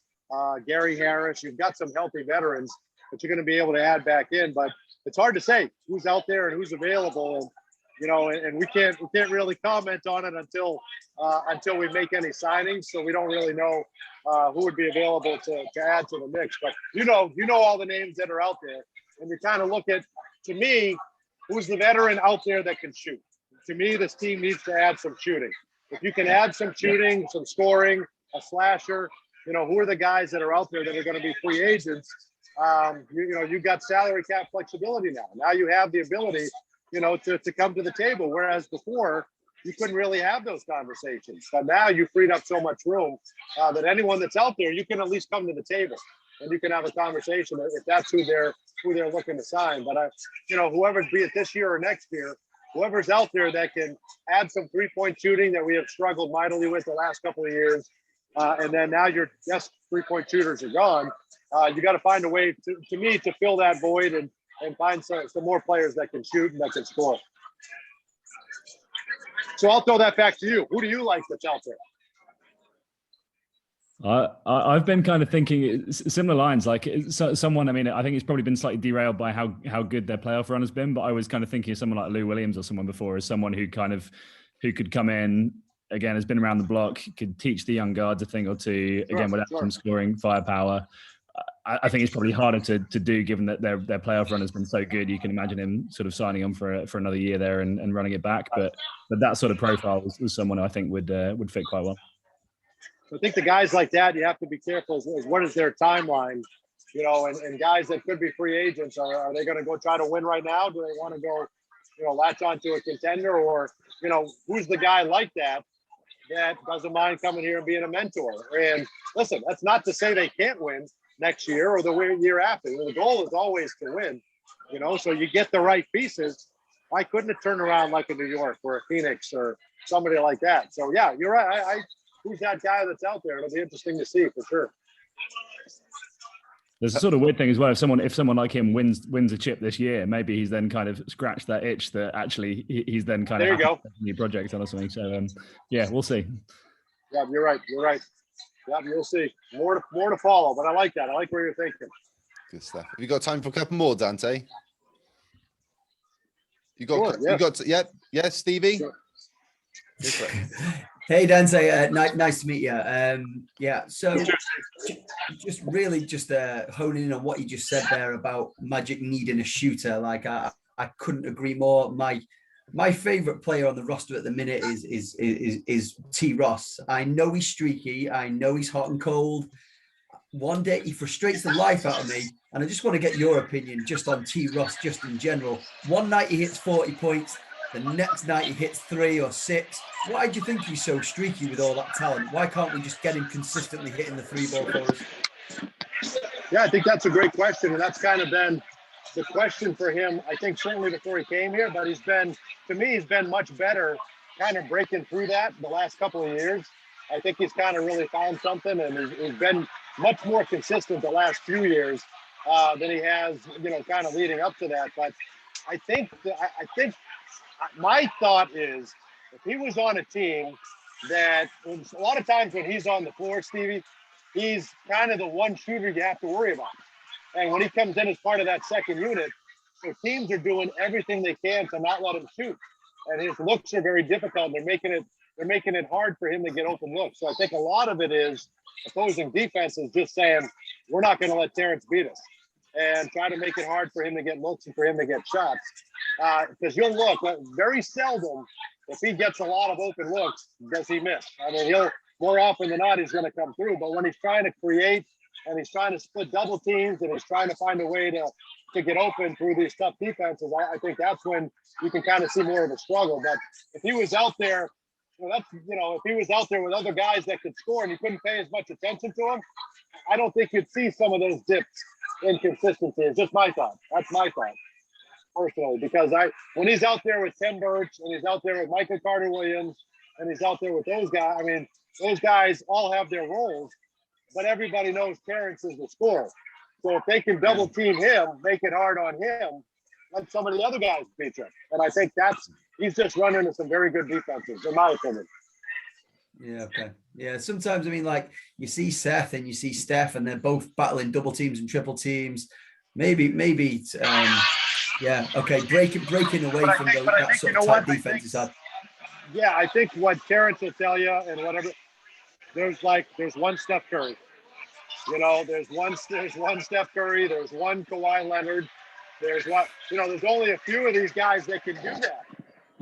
Gary Harris. You've got some healthy veterans that you're going to be able to add back in. But it's hard to say who's out there and who's available. And we can't really comment on it until we make any signings. So we don't really know who would be available to add to the mix. But you know all the names that are out there, and you kind of look at, to me, who's the veteran out there that can shoot. to me, this team needs to add some shooting. If you can add some shooting, some scoring, a slasher, you know, who are the guys that are out there that are going to be free agents? You've got salary cap flexibility now. Now you have the ability, you know, to come to the table. Whereas before, you couldn't really have those conversations. But now you freed up so much room that anyone that's out there, you can at least come to the table and you can have a conversation if that's who they're looking to sign. But whoever's, be it this year or next year, whoever's out there that can add some 3-point shooting that we have struggled mightily with the last couple of years, and then now your best 3-point shooters are gone. You got to find a way to me to fill that void and find some more players that can shoot and that can score. So I'll throw that back to you. Who do you like that's out there? I've been kind of thinking similar lines, like someone. I mean, I think it's probably been slightly derailed by how good their playoff run has been. But I was kind of thinking of someone like Lou Williams or someone before as someone who could come in again, has been around the block, could teach the young guards a thing or two again without some scoring firepower. I think it's probably harder to do given that their playoff run has been so good. You can imagine him sort of signing on for another year there and running it back. But that sort of profile was someone who I think would fit quite well. I think the guys like that, you have to be careful is what is their timeline, you know, and guys that could be free agents, are they going to go try to win right now? Do they want to go, you know, latch onto a contender, or, you know, who's the guy like that doesn't mind coming here and being a mentor? And listen, that's not to say they can't win next year or the year after. The goal is always to win, you know, so you get the right pieces. Why couldn't it turn around like a New York or a Phoenix or somebody like that? So yeah, you're right. Who's that guy that's out there? It'll be interesting to see for sure. There's a sort of weird thing as well. If someone like him wins a chip this year, maybe he's then kind of scratched that itch that actually he's then kind there of you go. new project on or something. So yeah, we'll see. Yeah, you're right. Yeah, you'll see. More to follow, but I like that. I like where you're thinking. Good stuff. Have you got time for a couple more, Dante? Yeah, Stevie. Sure. Hey Dante, nice to meet you. So just honing in on what you just said there about Magic needing a shooter. Like I couldn't agree more. My favorite player on the roster at the minute is T. Ross. I know he's streaky. I know he's hot and cold. One day he frustrates the life out of me, and I just want to get your opinion just on T. Ross, just in general. One night he hits 40 points. The next night he hits 3 or 6. Why do you think he's so streaky with all that talent? Why can't we just get him consistently hitting the 3-ball for us? Yeah, I think that's a great question. And that's kind of been the question for him, I think, certainly before he came here. But he's been much better kind of breaking through that the last couple of years. I think he's kind of really found something, and he's been much more consistent the last few years than he has, you know, kind of leading up to that. But I think my thought is, if he was on a team that a lot of times when he's on the floor, Stevie, he's kind of the one shooter you have to worry about. And when he comes in as part of that second unit, so teams are doing everything they can to not let him shoot. And his looks are very difficult. They're making it hard for him to get open looks. So I think a lot of it is opposing defenses just saying, we're not going to let Terrence beat us, and try to make it hard for him to get looks and for him to get shots. Because you'll look, very seldom, if he gets a lot of open looks, does he miss? I mean, he'll more often than not, he's going to come through. But when he's trying to create and he's trying to split double teams and he's trying to find a way to get open through these tough defenses, I think that's when you can kind of see more of a struggle. But if he was out there, if he was out there with other guys that could score and you couldn't pay as much attention to him, I don't think you'd see some of those dips in consistency. It's just my thought. That's my thought, personally, because when he's out there with Tim Birch and he's out there with Michael Carter-Williams and he's out there with those guys, I mean, those guys all have their roles, but everybody knows Terrence is the scorer. So if they can double team him, make it hard on him, let some of the other guys beat him. And I think he's just running into some very good defenses, in my opinion. Yeah, okay. Yeah, sometimes, I mean, like, you see Seth and you see Steph, and they're both battling double teams and triple teams. Maybe, yeah, okay, breaking away from that sort of tight defense is hard. Yeah, I think what Terrence will tell you and whatever, there's one Steph Curry. You know, there's one Steph Curry, there's one Kawhi Leonard, there's only a few of these guys that can do that.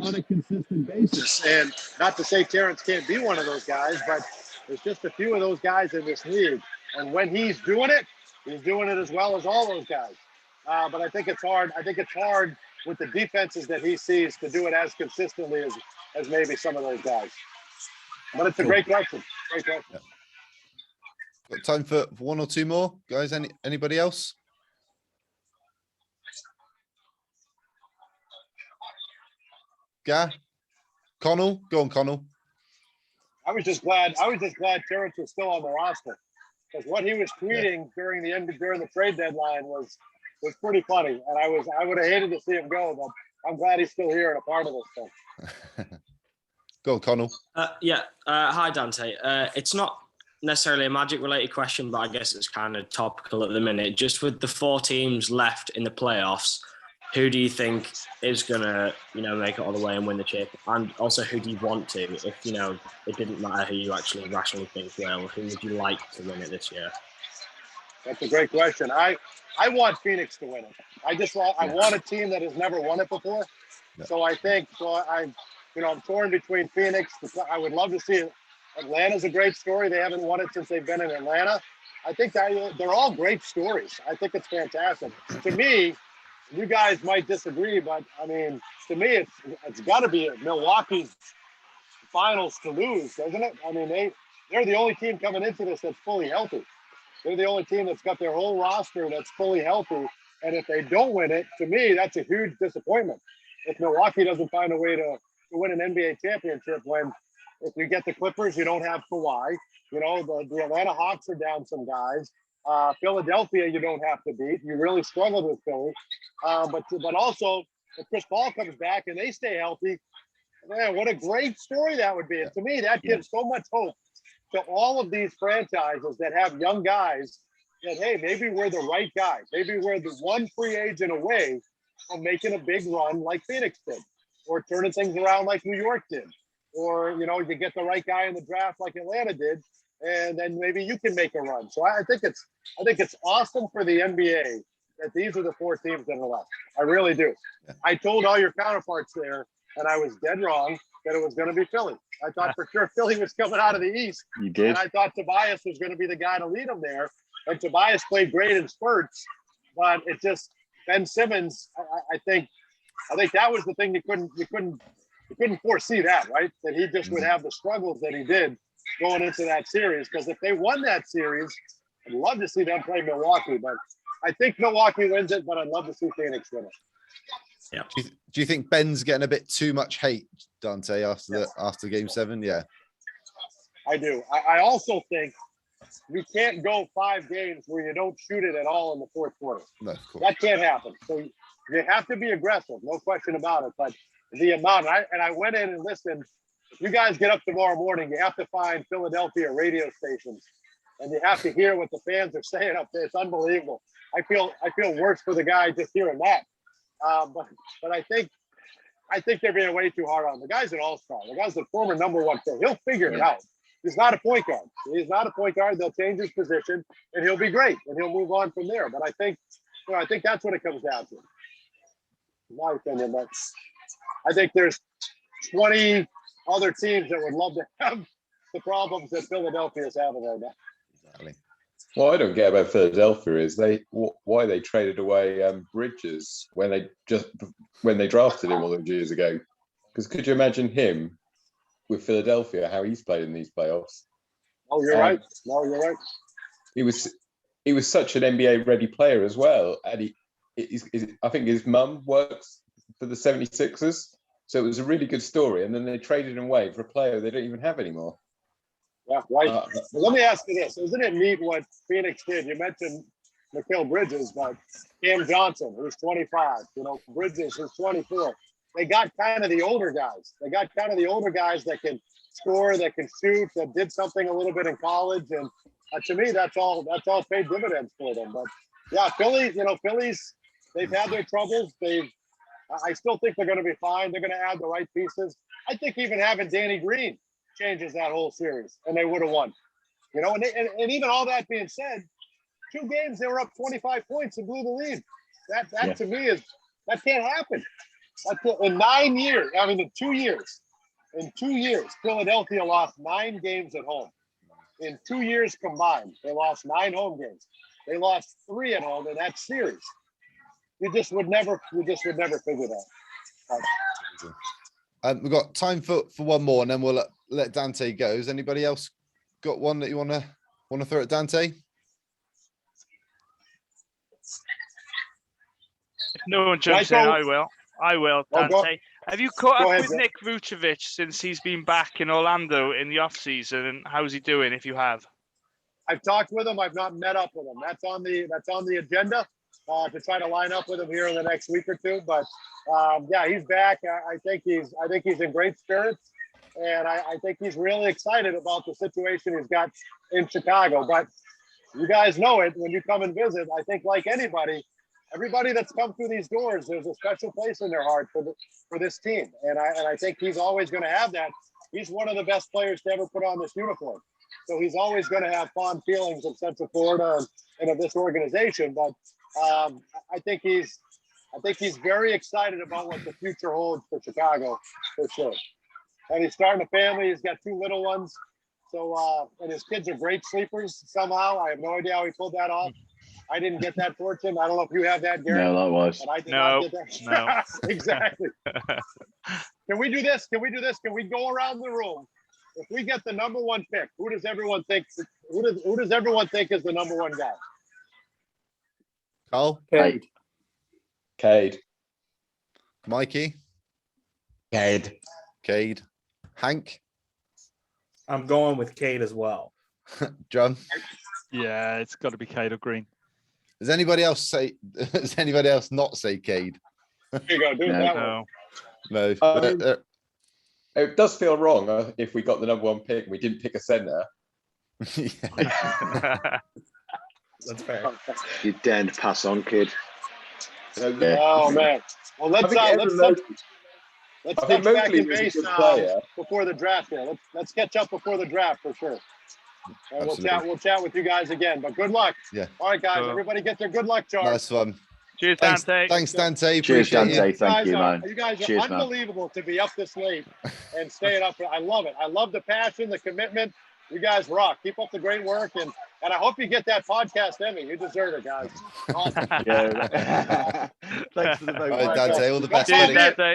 on a consistent basis. And not to say Terrence can't be one of those guys, but there's just a few of those guys in this league. And when he's doing it as well as all those guys. But I think it's hard. I think it's hard with the defenses that he sees to do it as consistently as maybe some of those guys. But it's a great question. Great question. Yeah. Got time for one or two more, guys? Anybody else? Connell? Go on, Connell. I was just glad Terrence was still on the roster, because what he was tweeting during the trade deadline was pretty funny, and I would have hated to see him go, but I'm glad he's still here and a part of this thing. Go on, Connell. Hi, Dante. It's not necessarily a Magic related question, but I guess it's kind of topical at the minute. Just with the 4 teams left in the playoffs, who do you think is gonna, make it all the way and win the chip? And also, who do you want to? If it didn't matter who you actually rationally think will, who would you like to win it this year? That's a great question. I want Phoenix to win it. I want a team that has never won it before. Yeah. So I'm torn between Phoenix. I would love to see it. Atlanta's a great story. They haven't won it since they've been in Atlanta. I think they're all great stories. I think it's fantastic. To me, you guys might disagree, but I mean, to me, it's got to be Milwaukee's finals to lose, doesn't it? I mean, they're the only team coming into this that's fully healthy. They're the only team that's got their whole roster that's fully healthy. And if they don't win it, to me, that's a huge disappointment. If Milwaukee doesn't find a way to win an NBA championship, when if you get the Clippers, you don't have Kawhi. The Atlanta Hawks are down some guys. Philadelphia, you don't have to beat. You really struggled with Philly. But also, if Chris Paul comes back and they stay healthy, man, what a great story that would be. And to me, that gives so much hope to all of these franchises that have young guys that, hey, maybe we're the right guy. Maybe we're the one free agent away from making a big run like Phoenix did, or turning things around like New York did, or, you get the right guy in the draft like Atlanta did, and then maybe you can make a run. So I think it's awesome for the NBA that these are the 4 teams that are left. I really do. I told all your counterparts there, and I was dead wrong, that it was going to be Philly. I thought for sure Philly was coming out of the East. You did. And I thought Tobias was going to be the guy to lead them there. And Tobias played great in spurts, but it just, Ben Simmons, I think that was the thing you couldn't foresee that, right? That he just would have the struggles that he did going into that series. Because if they won that series, I'd love to see them play Milwaukee. But I think Milwaukee wins it, but I'd love to see Phoenix win it. Yeah. Do you think Ben's getting a bit too much hate, Dante, after Game 7? Yeah. I do. I also think we can't go 5 games where you don't shoot it at all in the fourth quarter. No, of course. That can't happen. So you have to be aggressive, no question about it. But the amount, I went in and listened. If you guys get up tomorrow morning, you have to find Philadelphia radio stations, and you have to hear what the fans are saying up there. It's unbelievable. I feel worse for the guy just hearing that. But I think they're being way too hard on him. The guy's an all-star. The guy's the former #1 pick. He'll figure it out. He's not a point guard. He's not a point guard. They'll change his position, and he'll be great, and he'll move on from there. But I think that's what it comes down to, in my opinion. But I think there's 20 other teams that would love to have the problems that Philadelphia is having right now. Exactly. What I don't get about Philadelphia is why they traded away Bridges when they drafted him all those years ago. Because could you imagine him with Philadelphia, how he's played in these playoffs? Oh, you're right. No, you're right. He was such an NBA ready player as well, and I think his mum works for the 76ers, so it was a really good story. And then they traded him away for a player they don't even have anymore. Yeah, right. Let me ask you this. Isn't it neat what Phoenix did? You mentioned Mikal Bridges, but Cam Johnson, who's 25, Bridges, who's 24. They got kind of the older guys. They got kind of the older guys that can score, that can shoot, that did something a little bit in college. And to me, that's all paid dividends for them. But yeah, Phillies, they've had their troubles. I still think they're going to be fine. They're going to add the right pieces. I think even having Danny Green changes that whole series, and they would have won. And even all that being said, 2 games they were up 25 points and blew the lead. That to me that can't happen. That's it. In 9 years, I mean, in 2 years, Philadelphia lost 9 games at home. In 2 years combined, they lost 9 home games. They lost 3 at home in that series. You just would never figure that out. We've got time for one more, and then we'll let Dante go. Has anybody else got one that you want to throw at Dante? If no one jumps in, I will. Dante. Have you caught up with Nick Vucevic since he's been back in Orlando in the off season, and how's he doing? If you have, I've talked with him. I've not met up with him. That's on the agenda to try to line up with him here in the next week or two. But yeah, he's back. I think he's in great spirits, and I think he's really excited about the situation he's got in Chicago. But you guys know it when you come and visit. I think like everybody that's come through these doors, there's a special place in their heart for this team, and I think he's always going to have that. He's one of the best players to ever put on this uniform, so he's always going to have fond feelings of Central Florida and of this organization. But I think he's very excited about what the future holds for Chicago, for sure. And he's starting a family. He's got 2 little ones, so and his kids are great sleepers somehow. I have no idea how he pulled that off. I didn't get that fortune. I don't know if you have that, Gary. No, likewise. But I did not get that. No. Exactly. Can we do this? Can we go around the room? If we get the number 1 pick, who does everyone think? Who does everyone think is the number 1 guy? Carl? Cade. Mikey? Cade. Hank? I'm going with Cade as well. John? Yeah, it's got to be Cade or Green. Does anybody else not say Cade? Here you go. Do that one. No. It does feel wrong if we got the number 1 pick and we didn't pick a center. That's fair. You daren't pass on, kid. Oh man. Well, let's touch back in base before the draft here. Let's catch up before the draft for sure. And we'll chat with you guys again. But good luck. Yeah. All right, guys. Everybody get their good luck chart. Nice one. Cheers, Thanks, Dante. Thanks, Dante. Cheers, Dante. Thank you, man. You guys are Cheers, unbelievable to be up this late and staying up. I love it. I love the passion, the commitment. You guys rock. Keep up the great work, and I hope you get that podcast Emmy. You deserve it, guys. Awesome. Thanks for the vote. All right, Dante. All the best.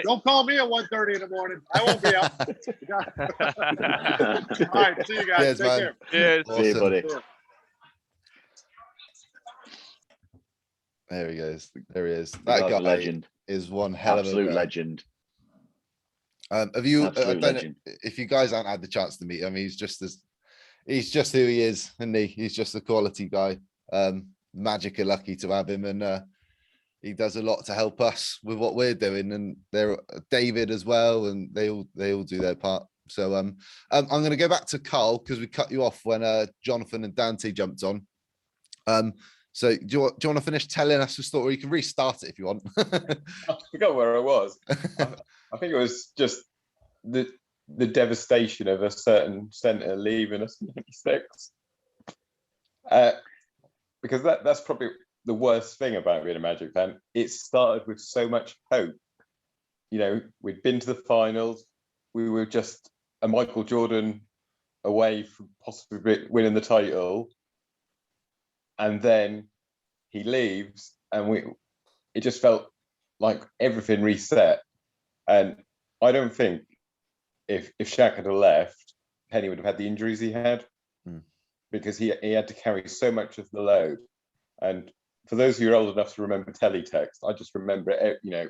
Don't call me at 1:30 in the morning. I won't be up. All right. See you guys. Cheers, Take man. care. Cheers. Awesome. See you, buddy. There he goes. There he is. That guy legend. is one hell of a Absolute legend. Have you? I Absolute don't know legend. if you guys haven't had the chance to meet him. He's just who he is, isn't he? He's just a quality guy. Magic are lucky to have him, and he does a lot to help us with what we're doing. And they're David as well, and they all do their part. So I'm going to go back to Carl because we cut you off when Jonathan and Dante jumped on. So do you want to finish telling us the story? You can restart it if you want. I forgot where I was. I think it was just the devastation of a certain centre leaving us in 96. Because that's probably the worst thing about being a Magic fan. It started with so much hope. You know, we'd been to the finals. We were just a Michael Jordan away from possibly winning the title. And then he leaves, and it just felt like everything reset. And I don't think if Shaq had left, Penny would have had the injuries he had, because he had to carry so much of the load. And for those who are old enough to remember teletext, I just remember it, you know,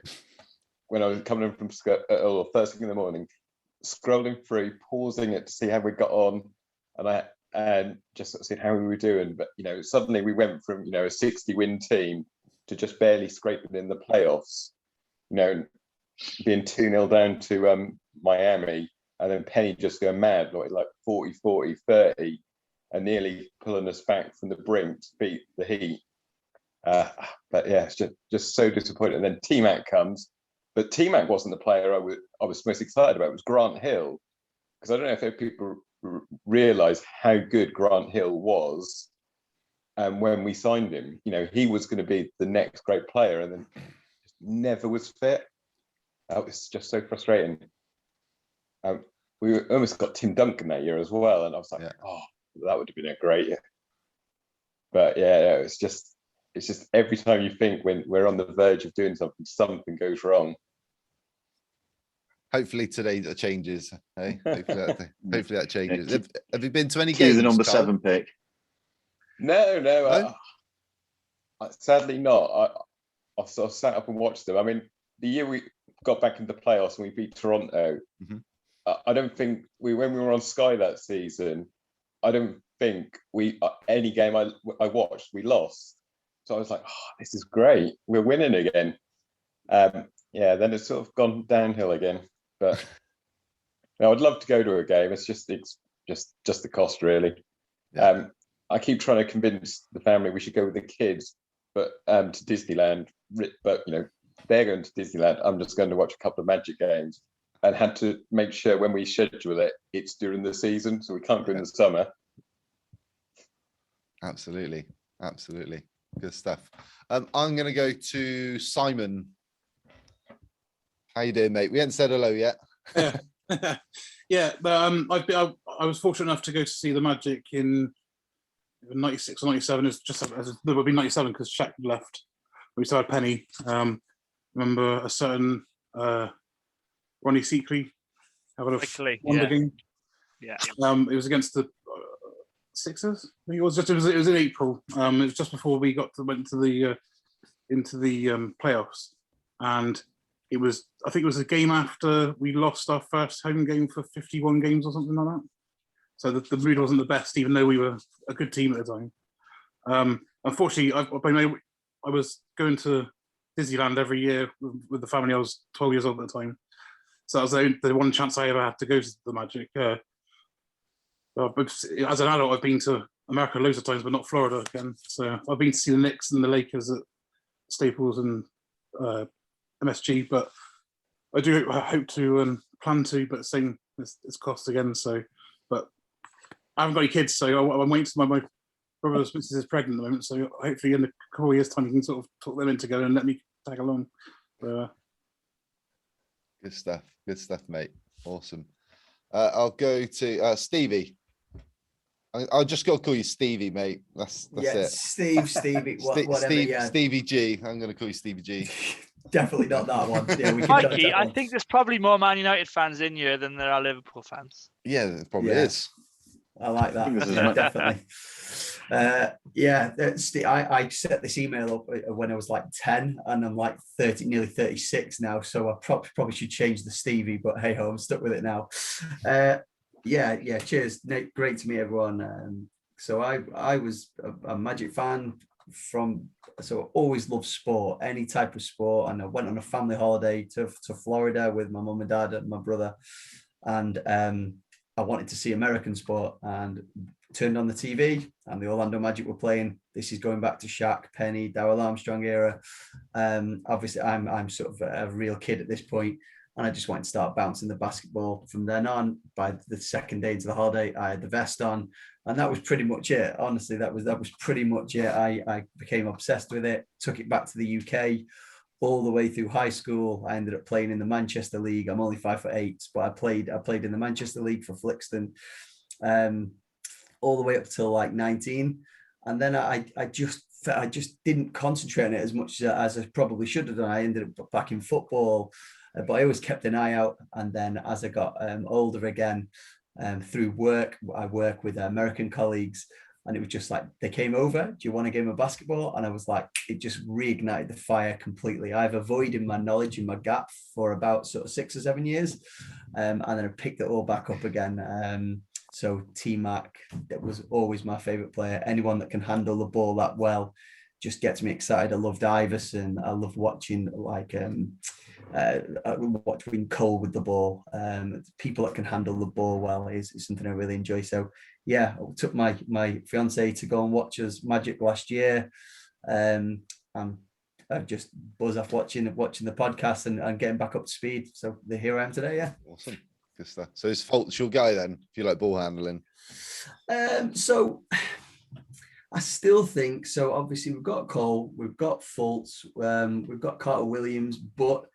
when I was coming in from school, or first thing in the morning, scrolling through, pausing it to see how we got on, and just sort of seeing how we were doing. But, you know, suddenly we went from, you know, a 60-win team to just barely scraping in the playoffs, you know, being 2-0 down to Miami, and then Penny just going mad, like 40, 30, and nearly pulling us back from the brink to beat the Heat. But yeah, it's just so disappointing. And then T-Mac comes, but T-Mac wasn't the player I was most excited about. It was Grant Hill, because I don't know if people realize how good Grant Hill was. And when we signed him, you know, he was going to be the next great player, and then just never was fit. It's just so frustrating. We almost got Tim Duncan that year as well, and I was like, oh, that would have been a great year. But yeah, it's just every time you think when we're on the verge of doing something, something goes wrong. Hopefully today that changes. Hey, hopefully that changes. Have you been to any games? The number Carl? 7 pick. No. Sadly not. I sort of sat up and watched them. I mean, the year we got back into the playoffs and we beat Toronto, I don't think when we were on Sky that season, I don't think any game I watched, we lost. So I was like, oh, this is great. We're winning again. Then it's sort of gone downhill again. But I'd love to go to a game. It's just the cost, really. Yeah. I keep trying to convince the family we should go with the kids, but to Disneyland. But they're going to Disneyland. I'm just going to watch a couple of Magic games, and had to make sure when we schedule it, it's during the season, so we can't go in the summer. Absolutely, good stuff. I'm going to go to Simon. How you doing, mate? We haven't said hello yet. Yeah, but I was fortunate enough to go to see the Magic in 96 or 97. It's just it would be 97 because Shaq left. We still had Penny. Remember a certain Ronnie Seackley having a wonder game. Yeah. It was against the Sixers. I think it was in April. It was just before we went into the playoffs, and I think it was a game after we lost our first home game for 51 games or something like that. So the mood wasn't the best, even though we were a good team at the time. Unfortunately, I was going to Disneyland every year with the family. I was 12 years old at the time. So that was the one chance I ever had to go to the Magic. But as an adult, I've been to America loads of times, but not Florida again. So I've been to see the Knicks and the Lakers at Staples and MSG, but I hope to plan to, but same it's cost again. So, but I haven't got any kids, so I'm waiting to my brother's missus is pregnant at the moment. So hopefully in a couple of years' time, you can sort of talk them in together and let me tag along. Good stuff, mate. Awesome. I'll go to Stevie. I'll just go call you Stevie, mate. That's it. Stevie, whatever. Stevie G. I'm going to call you Stevie G. Definitely not that one. Yeah, we can Mikey, I think there's probably more Man United fans in here than there are Liverpool fans. Yeah, there probably is. I like that. Definitely. I set this email up when I was like 10, and I'm like nearly 36 now. So I probably should change the Stevie, but hey ho, I'm stuck with it now. Cheers, Nick. Great to meet everyone. So I was a Magic fan so always loved sport, any type of sport, and I went on a family holiday to Florida with my mum and dad and my brother, and I wanted to see American sport, and turned on the TV, and the Orlando Magic were playing. This is going back to Shaq, Penny, Darrell Armstrong era. Obviously, I'm sort of a real kid at this point, and I just wanted to start bouncing the basketball. From then on, by the second day into the holiday, I had the vest on, and that was pretty much it. Honestly, that was pretty much it. I became obsessed with it, took it back to the UK. All the way through high school, I ended up playing in the Manchester League. I'm only 5'8", but I played in the Manchester League for Flixton, all the way up till like 19. And then I just didn't concentrate on it as much as I probably should have done. I ended up back in football, but I always kept an eye out. And then as I got older again, through work, I work with American colleagues. And it was just like, they came over, do you want a game of basketball? And I was like, it just reignited the fire completely. I've avoided my knowledge and my gap for about sort of 6 or 7 years. And then I picked it all back up again. So T-Mac, that was always my favorite player. Anyone that can handle the ball that well just gets me excited. I loved Iverson. I loved watching watching Cole with the ball. People that can handle the ball well is something I really enjoy. So yeah, I took my fiance to go and watch us Magic last year. And I just buzz off watching the podcast and getting back up to speed. So here I am today. Yeah. Awesome. Good stuff. So it's Fultz your guy then, if you like ball handling? So I still think so. Obviously, we've got Cole, we've got Fultz, we've got Carter Williams, but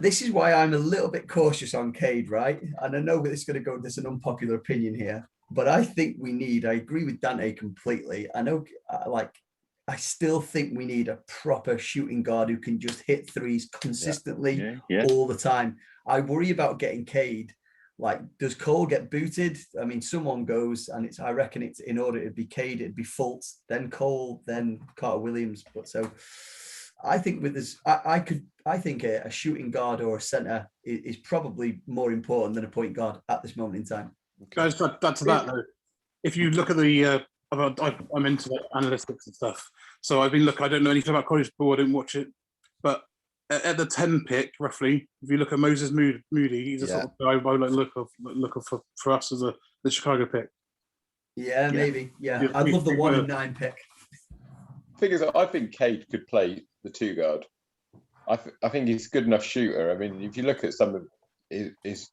This is why I'm a little bit cautious on Cade, right? And I know that it's going to go, there's an unpopular opinion here, but I think I agree with Dante completely. I know, I still think we need a proper shooting guard who can just hit threes consistently all the time. I worry about getting Cade. Like, does Cole get booted? I mean, someone goes, and I reckon it's in order to be Cade, it'd be Fultz, then Cole, then Carter Williams. But so I think with this, I think a shooting guard or a center is probably more important than a point guard at this moment in time. Guys, that's that though. If you look at the, I'm into the analytics and stuff. So I've been looking. I don't know anything about college ball. I didn't watch it, but at the 10 pick, roughly, if you look at Moses Moody, he's a sort of guy I look for us as the Chicago pick. Yeah, maybe. Yeah, I'd love the 1 and 9 pick. Thing is, I think Cade could play the 2 guard. I think he's a good enough shooter. I mean, if you look at some of his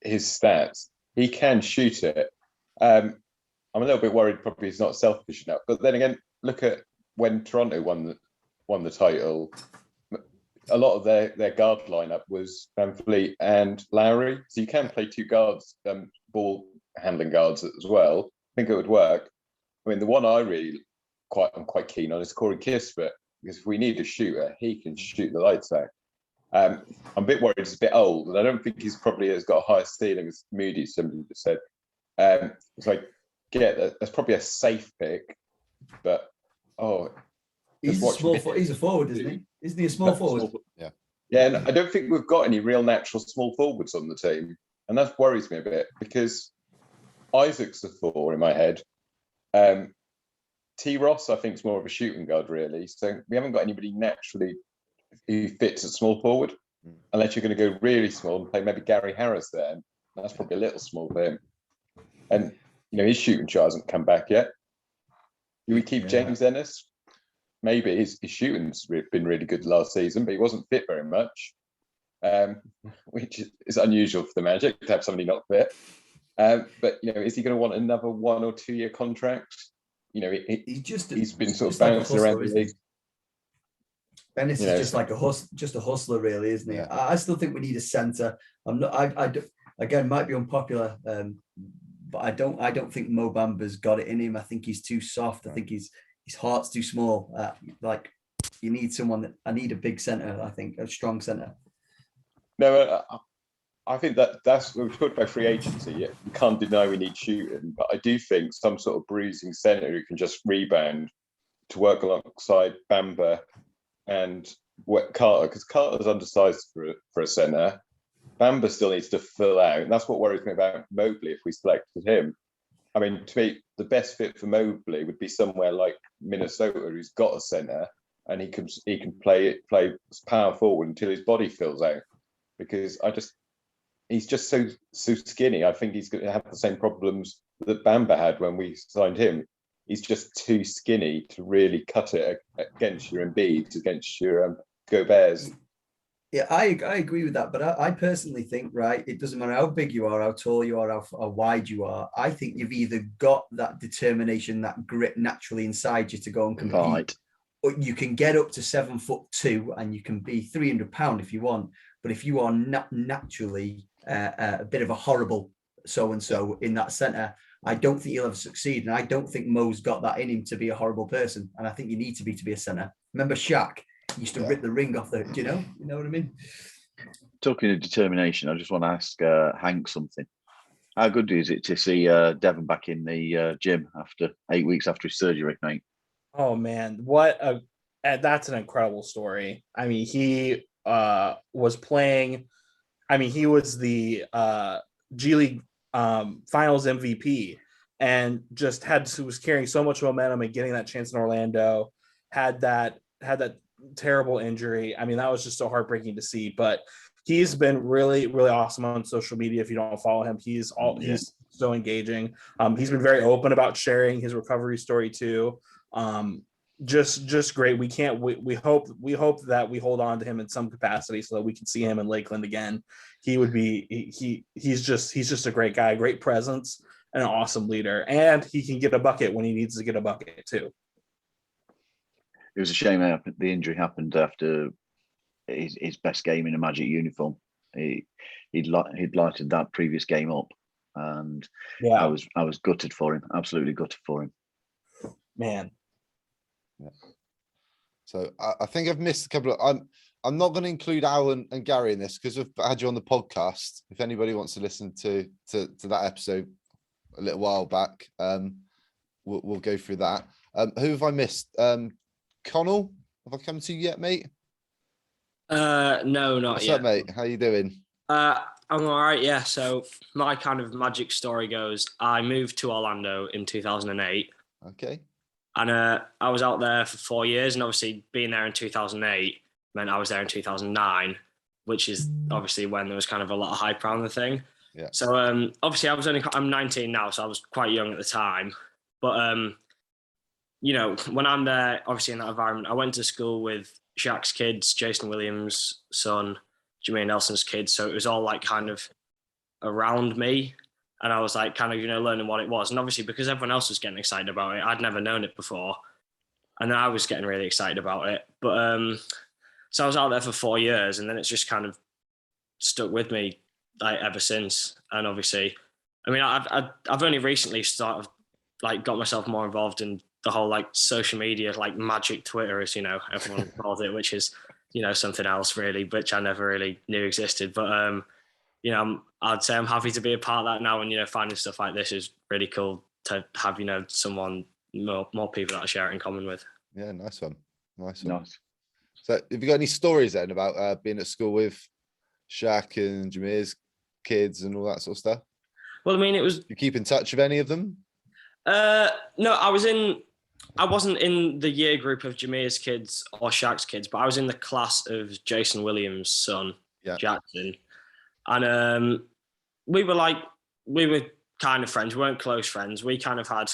stats, he can shoot it. I'm a little bit worried probably he's not selfish enough. But then again, look at when Toronto won the title. A lot of their guard lineup was Van Fleet and Lowry. So you can play 2 guards, ball handling guards as well. I think it would work. I mean, the one I'm quite keen on is Corey Kispert, because if we need a shooter, he can shoot the lights out. I'm a bit worried he's a bit old, and I don't think he's probably has got a higher ceiling as Moody, somebody just said. So I get that that's probably a safe pick, but he's a forward, isn't he? Isn't he a small forward? Yeah, and I don't think we've got any real natural small forwards on the team, and that worries me a bit because Isaac's the 4 in my head. T. Ross, I think, is more of a shooting guard, really. So we haven't got anybody naturally who fits at small forward, unless you're going to go really small and play maybe Gary Harris there. That's probably a little small for him. And, his shooting shot hasn't come back yet. Do we keep James Ennis? Maybe his shooting's been really good last season, but he wasn't fit very much, which is unusual for the Magic to have somebody not fit. But, is he going to want another 1 or 2 year contract? He's been sort of bouncing around the league. Ennis is just like a hustler, really, isn't he? I still think we need a center. Again, might be unpopular, but I don't think Mo Bamba's got it in him. I think he's too soft. I think his heart's too small. You need someone I need a big center. I think a strong center. No, I think that's we've talked about free agency. Yeah, we can't deny we need shooting, but I do think some sort of bruising center who can just rebound to work alongside Bamba and Carter, because Carter's undersized for a center. Bamba still needs to fill out, and that's what worries me about Mobley if we selected him. I mean, to me, the best fit for Mobley would be somewhere like Minnesota, who's got a center and he can play power forward until his body fills out. Because he's just so skinny. I think he's going to have the same problems that Bamba had when we signed him. He's just too skinny to really cut it against your Embiid, against your Goberts. Yeah, I agree with that. But I personally think, right, it doesn't matter how big you are, how tall you are, how wide you are. I think you've either got that determination, that grit naturally inside you to go and compete. Right. Or you can get up to 7'2" and you can be 300 pounds if you want. But if you are not naturally a bit of a horrible so-and-so in that center, I don't think you'll ever succeed. And I don't think Mo's got that in him to be a horrible person. And I think you need to be a center. Remember Shaq? He used to rip the ring off you know what I mean? Talking of determination, I just want to ask Hank something. How good is it to see Devon back in the gym after 8 weeks after his surgery, mate? Oh man, that's an incredible story. I mean, he was playing. I mean, he was the G League Finals MVP, and just was carrying so much momentum and getting that chance in Orlando. Had that terrible injury. I mean, that was just so heartbreaking to see. But he's been really, really awesome on social media. If you don't follow him, he's so engaging. He's been very open about sharing his recovery story too. Just great. We hope that we hold on to him in some capacity so that we can see him in Lakeland again. He's just a great guy, great presence, and an awesome leader. And he can get a bucket when he needs to get a bucket too. It was a shame the injury happened after his best game in a Magic uniform. He'd lighted that previous game up, and yeah, I was gutted for him, absolutely gutted for him. Man. Yeah. So I think I've missed a couple of. I'm not going to include Al and Gary in this because we've had you on the podcast. If anybody wants to listen to that episode a little while back, we'll go through that. Who have I missed? Connell, have I come to you yet, mate? No, not What's yet. up, mate? How you doing? I'm all right, yeah. So my kind of Magic story goes, I moved to Orlando in 2008. Okay. And I was out there for 4 years, and obviously being there in 2008 meant I was there in 2009, which is obviously when there was kind of a lot of hype around the thing. Yeah. So obviously I'm 19 now, so I was quite young at the time. But you know, when I'm there, obviously in that environment, I went to school with Shaq's kids, Jason Williams' son, Jermaine Nelson's kids. So it was all like kind of around me. And I was like kind of, you know, learning what it was. And obviously because everyone else was getting excited about it, I'd never known it before. And then I was getting really excited about it. But so I was out there for 4 years, and then it's just kind of stuck with me like ever since. And obviously, I mean, I've only recently started like got myself more involved in the whole like social media, like Magic Twitter, as you know, everyone calls it, which is, you know, something else really, which I never really knew existed. But you know, I'd say I'm happy to be a part of that now, and you know, finding stuff like this is really cool to have, you know, someone more people that I share it in common with. Yeah, nice one. Nice. So, have you got any stories then about being at school with Shaq and Jameer's kids and all that sort of stuff? Well, I mean, it was. You keep in touch with any of them? No, I wasn't in the year group of Jameer's kids or Shaq's kids, but I was in the class of Jason Williams' son, Jackson. And we were kind of friends. We weren't close friends. We kind of had,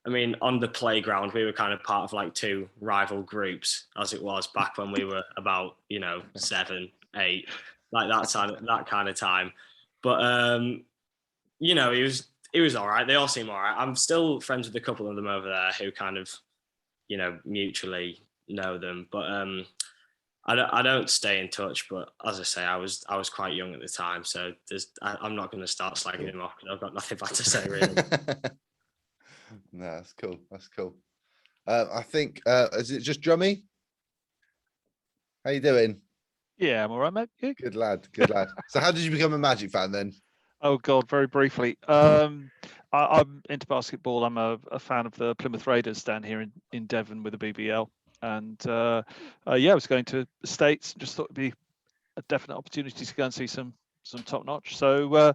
I mean, on the playground, we were kind of part of like two rival groups, as it was back when we were about, you know, 7, 8, like that kind of time. But you know, it was all right. They all seem all right. I'm still friends with a couple of them over there who kind of, you know, mutually know them. But I don't stay in touch. But as I say, I was quite young at the time, so I'm not going to start slagging him off because I've got nothing bad to say really. No, that's cool. That's cool. I think is it just Drummy? How you doing? Yeah, I'm all right, mate. Yeah. Good lad. Good lad. So, how did you become a Magic fan then? Oh God, very briefly. I'm into basketball. I'm a fan of the Plymouth Raiders down here in Devon with the BBL, and yeah, I was going to the States. Just thought it'd be a definite opportunity to go and see some top notch. So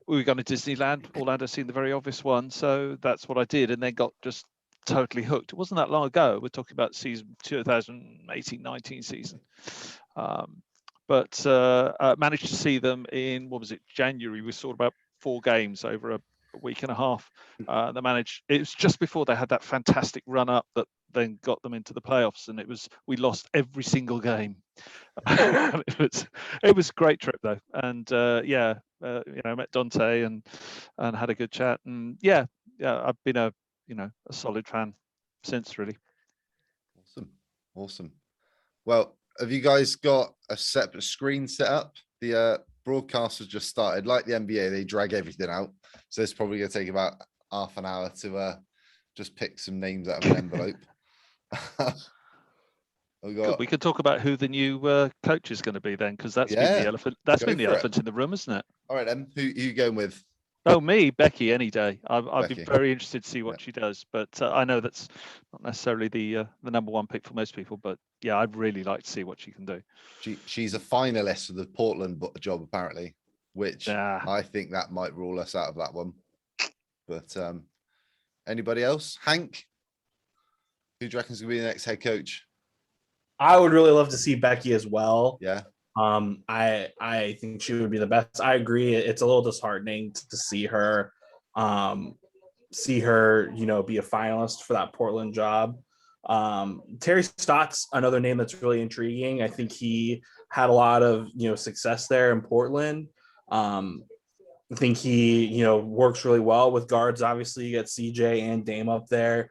we were going to Disneyland, Orlando, seeing the very obvious one. So that's what I did, and then got just totally hooked. It wasn't that long ago. We're talking about season 2018-19 season. But managed to see them in, what was it, January. We saw about 4 games over a week and a half. It was just before they had that fantastic run up that then got them into the playoffs, and we lost every single game. it was a great trip though, and you know, met Dante and had a good chat, and yeah, I've been a solid fan since, really. Awesome. Well, have you guys got a separate screen set up? The broadcast has just started. Like the NBA, they drag everything out. So it's probably going to take about half an hour to just pick some names out of an envelope. We can talk about who the new coach is going to be then, because that's been the elephant. That's been the elephant in the room, isn't it? All right, then. Who are you going with? Oh, me, Becky, any day. I'd be very interested to see what she does. But I know that's not necessarily the number one pick for most people. But yeah, I'd really like to see what she can do. She's a finalist for the Portland job, apparently, which I think that might rule us out of that one. But anybody else? Hank? Who do you reckon is going to be the next head coach? I would really love to see Becky as well. Yeah. I think she would be the best. I agree. It's a little disheartening to see her, you know, be a finalist for that Portland job. Terry Stott's another name that's really intriguing. I think he had a lot of, you know, success there in Portland. I think he, you know, works really well with guards. Obviously, you got CJ and Dame up there.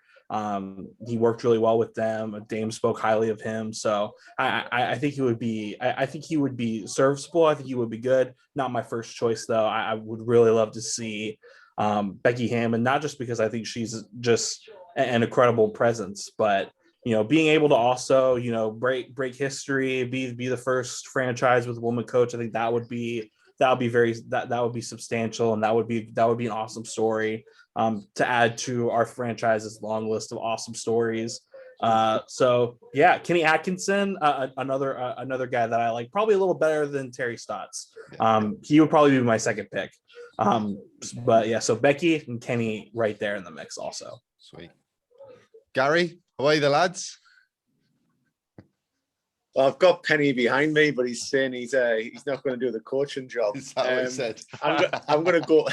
He worked really well with them. Dame spoke highly of him, so I think he would be. I think he would be serviceable. I think he would be good. Not my first choice though. I would really love to see Becky Hammon, not just because I think she's just an incredible presence, but being able to also break history, be the first franchise with a woman coach. I think that would be substantial, and that would be an awesome story to add to our franchise's long list of awesome stories. So yeah, Kenny Atkinson, another guy that I like, probably a little better than Terry Stotts. He would probably be my second pick. But yeah, so Becky and Kenny right there in the mix also. Sweet. Gary, away the lads. Well, I've got Penny behind me, but he's saying he's not going to do the coaching job. Is that what he said? I'm going to go.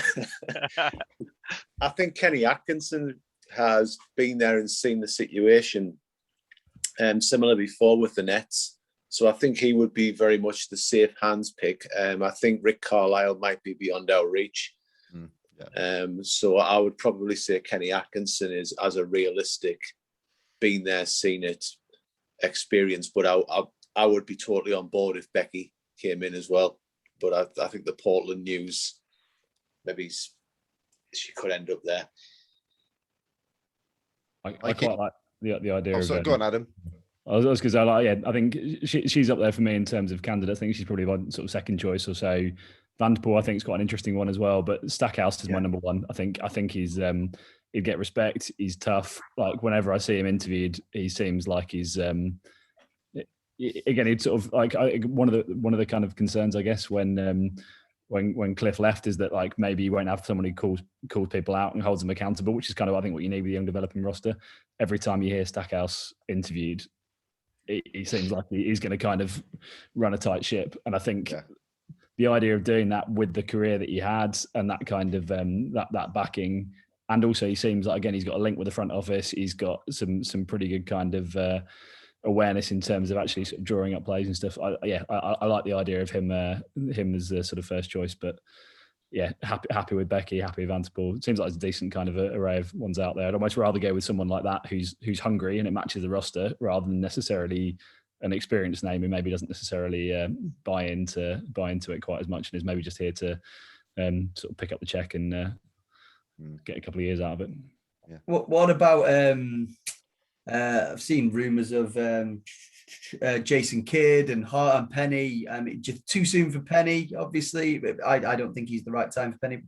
I think Kenny Atkinson has been there and seen the situation similar before with the Nets. So I think he would be very much the safe hands pick. I think Rick Carlisle might be beyond our reach. So I would probably say Kenny Atkinson is as a realistic, been there, seen it, experience. But I would be totally on board if Becky came in as well. But I think the Portland news, maybe she could end up there. I quite like the idea of. Go on, Adam. I was going to say, I think she's up there for me in terms of candidates. I think she's probably my sort of second choice or so. Vanderpool, I think, is quite an interesting one as well. But Stackhouse is my number one. I think he's he'd get respect. He's tough. Like whenever I see him interviewed, he seems like he's again. He'd sort of like one of the kind of concerns, I guess, when Cliff left is that like maybe you won't have someone who calls people out and holds them accountable, which is kind of I think what you need with the young developing roster. Every time you hear Stackhouse interviewed, he seems like he's going to kind of run a tight ship, and I think the idea of doing that with the career that he had and that kind of that backing, and also he seems like again he's got a link with the front office. He's got some pretty good kind of awareness in terms of actually sort of drawing up plays and stuff. I like the idea of him as a sort of first choice, but yeah, happy with Becky, happy with Vanderpool. It seems like there's a decent kind of array of ones out there. I'd almost rather go with someone like that who's hungry and it matches the roster rather than necessarily an experienced name who maybe doesn't necessarily buy into it quite as much and is maybe just here to sort of pick up the check and get a couple of years out of it. Yeah. What about I've seen rumours of Jason Kidd and Hart and Penny. Just too soon for Penny, obviously. I don't think he's the right time for Penny.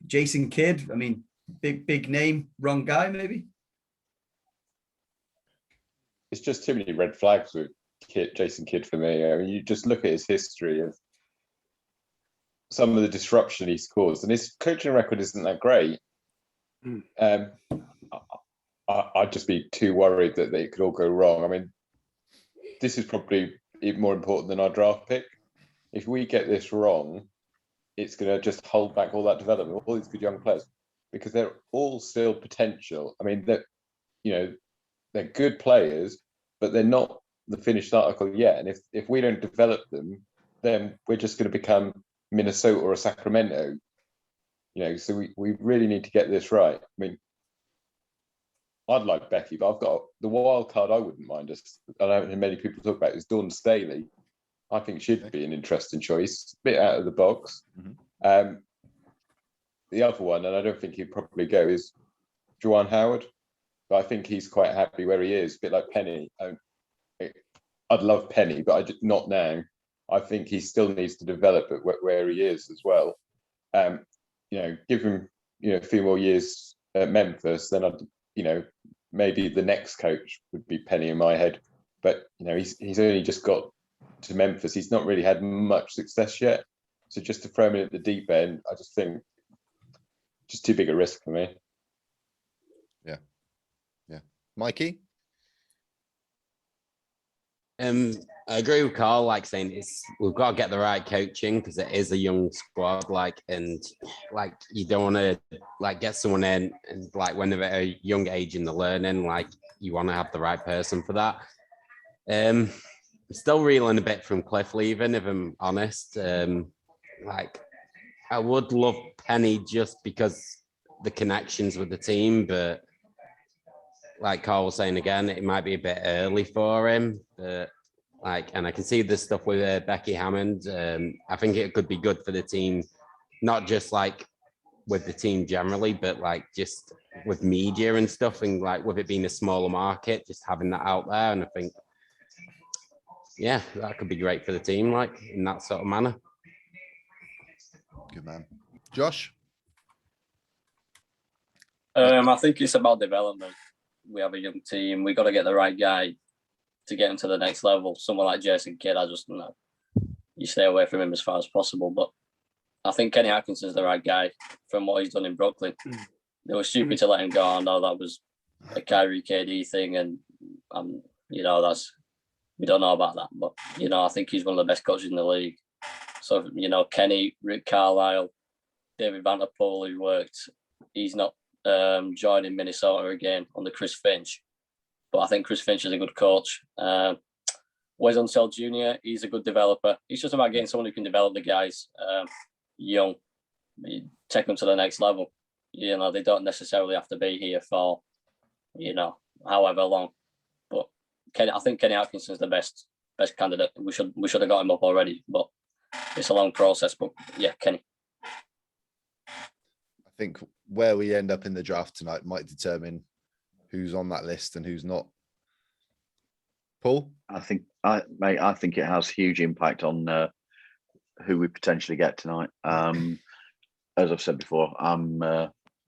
Jason Kidd, I mean, big name, wrong guy, maybe. It's just too many red flags with Jason Kidd for me. I mean, you just look at his history of some of the disruption he's caused, and his coaching record isn't that great. I'd just be too worried that they could all go wrong. I mean, this is probably even more important than our draft pick. If we get this wrong, it's going to just hold back all that development, all these good young players, because they're all still potential. I mean, they're good players, but they're not the finished article yet. And if we don't develop them, then we're just going to become Minnesota or Sacramento. So we really need to get this right. I mean, I'd like Becky, but I've got the wild card I wouldn't mind. I don't hear many people talk about is Dawn Staley. I think she'd be an interesting choice, a bit out of the box. Mm-hmm. The other one, and I don't think he'd probably go, is Juwan Howard. But I think he's quite happy where he is, a bit like Penny. I'd love Penny, but not now. I think he still needs to develop at where he is as well. Give him a few more years at Memphis, then maybe the next coach would be Penny in my head. But he's only just got to Memphis. He's not really had much success yet. So just to throw him in at the deep end, I just think just too big a risk for me. Yeah. Mikey? I agree with Carl, like saying we've got to get the right coaching because it is a young squad, and you don't want to get someone in and when they're at a young age in the learning, you want to have the right person for that. I'm still reeling a bit from Cliff leaving, if I'm honest. I would love Penny just because the connections with the team, but like Carl was saying again, it might be a bit early for him, but and I can see this stuff with Becky Hammond. I think it could be good for the team, not just like with the team generally, but like just with media and stuff, and like with it being a smaller market, just having that out there. And I think, yeah, that could be great for the team, like in that sort of manner. Good man. Josh? I think it's about development. We have a young team. We got to get the right guy to get him to the next level. Someone like Jason Kidd, I just know you stay away from him as far as possible. But I think Kenny Atkinson's the right guy from what he's done in Brooklyn. They were stupid to let him go. I know that was a Kyrie KD thing, and you know, that's, we don't know about that. But you know, I think he's one of the best coaches in the league. So you know, Kenny, Rick Carlisle, David Vanderpool, who worked, he's not joining Minnesota again under Chris Finch. But I think Chris Finch is a good coach. Wes Unseld Jr., he's a good developer. It's just about getting someone who can develop the guys young, take them to the next level. You know, they don't necessarily have to be here for, you know, however long. But I think Kenny Atkinson's the best candidate. We should have got him up already, but it's a long process. But yeah, Kenny. I think where we end up in the draft tonight might determine who's on that list and who's not. Paul? I think it has huge impact on who we potentially get tonight. As I've said before, I'm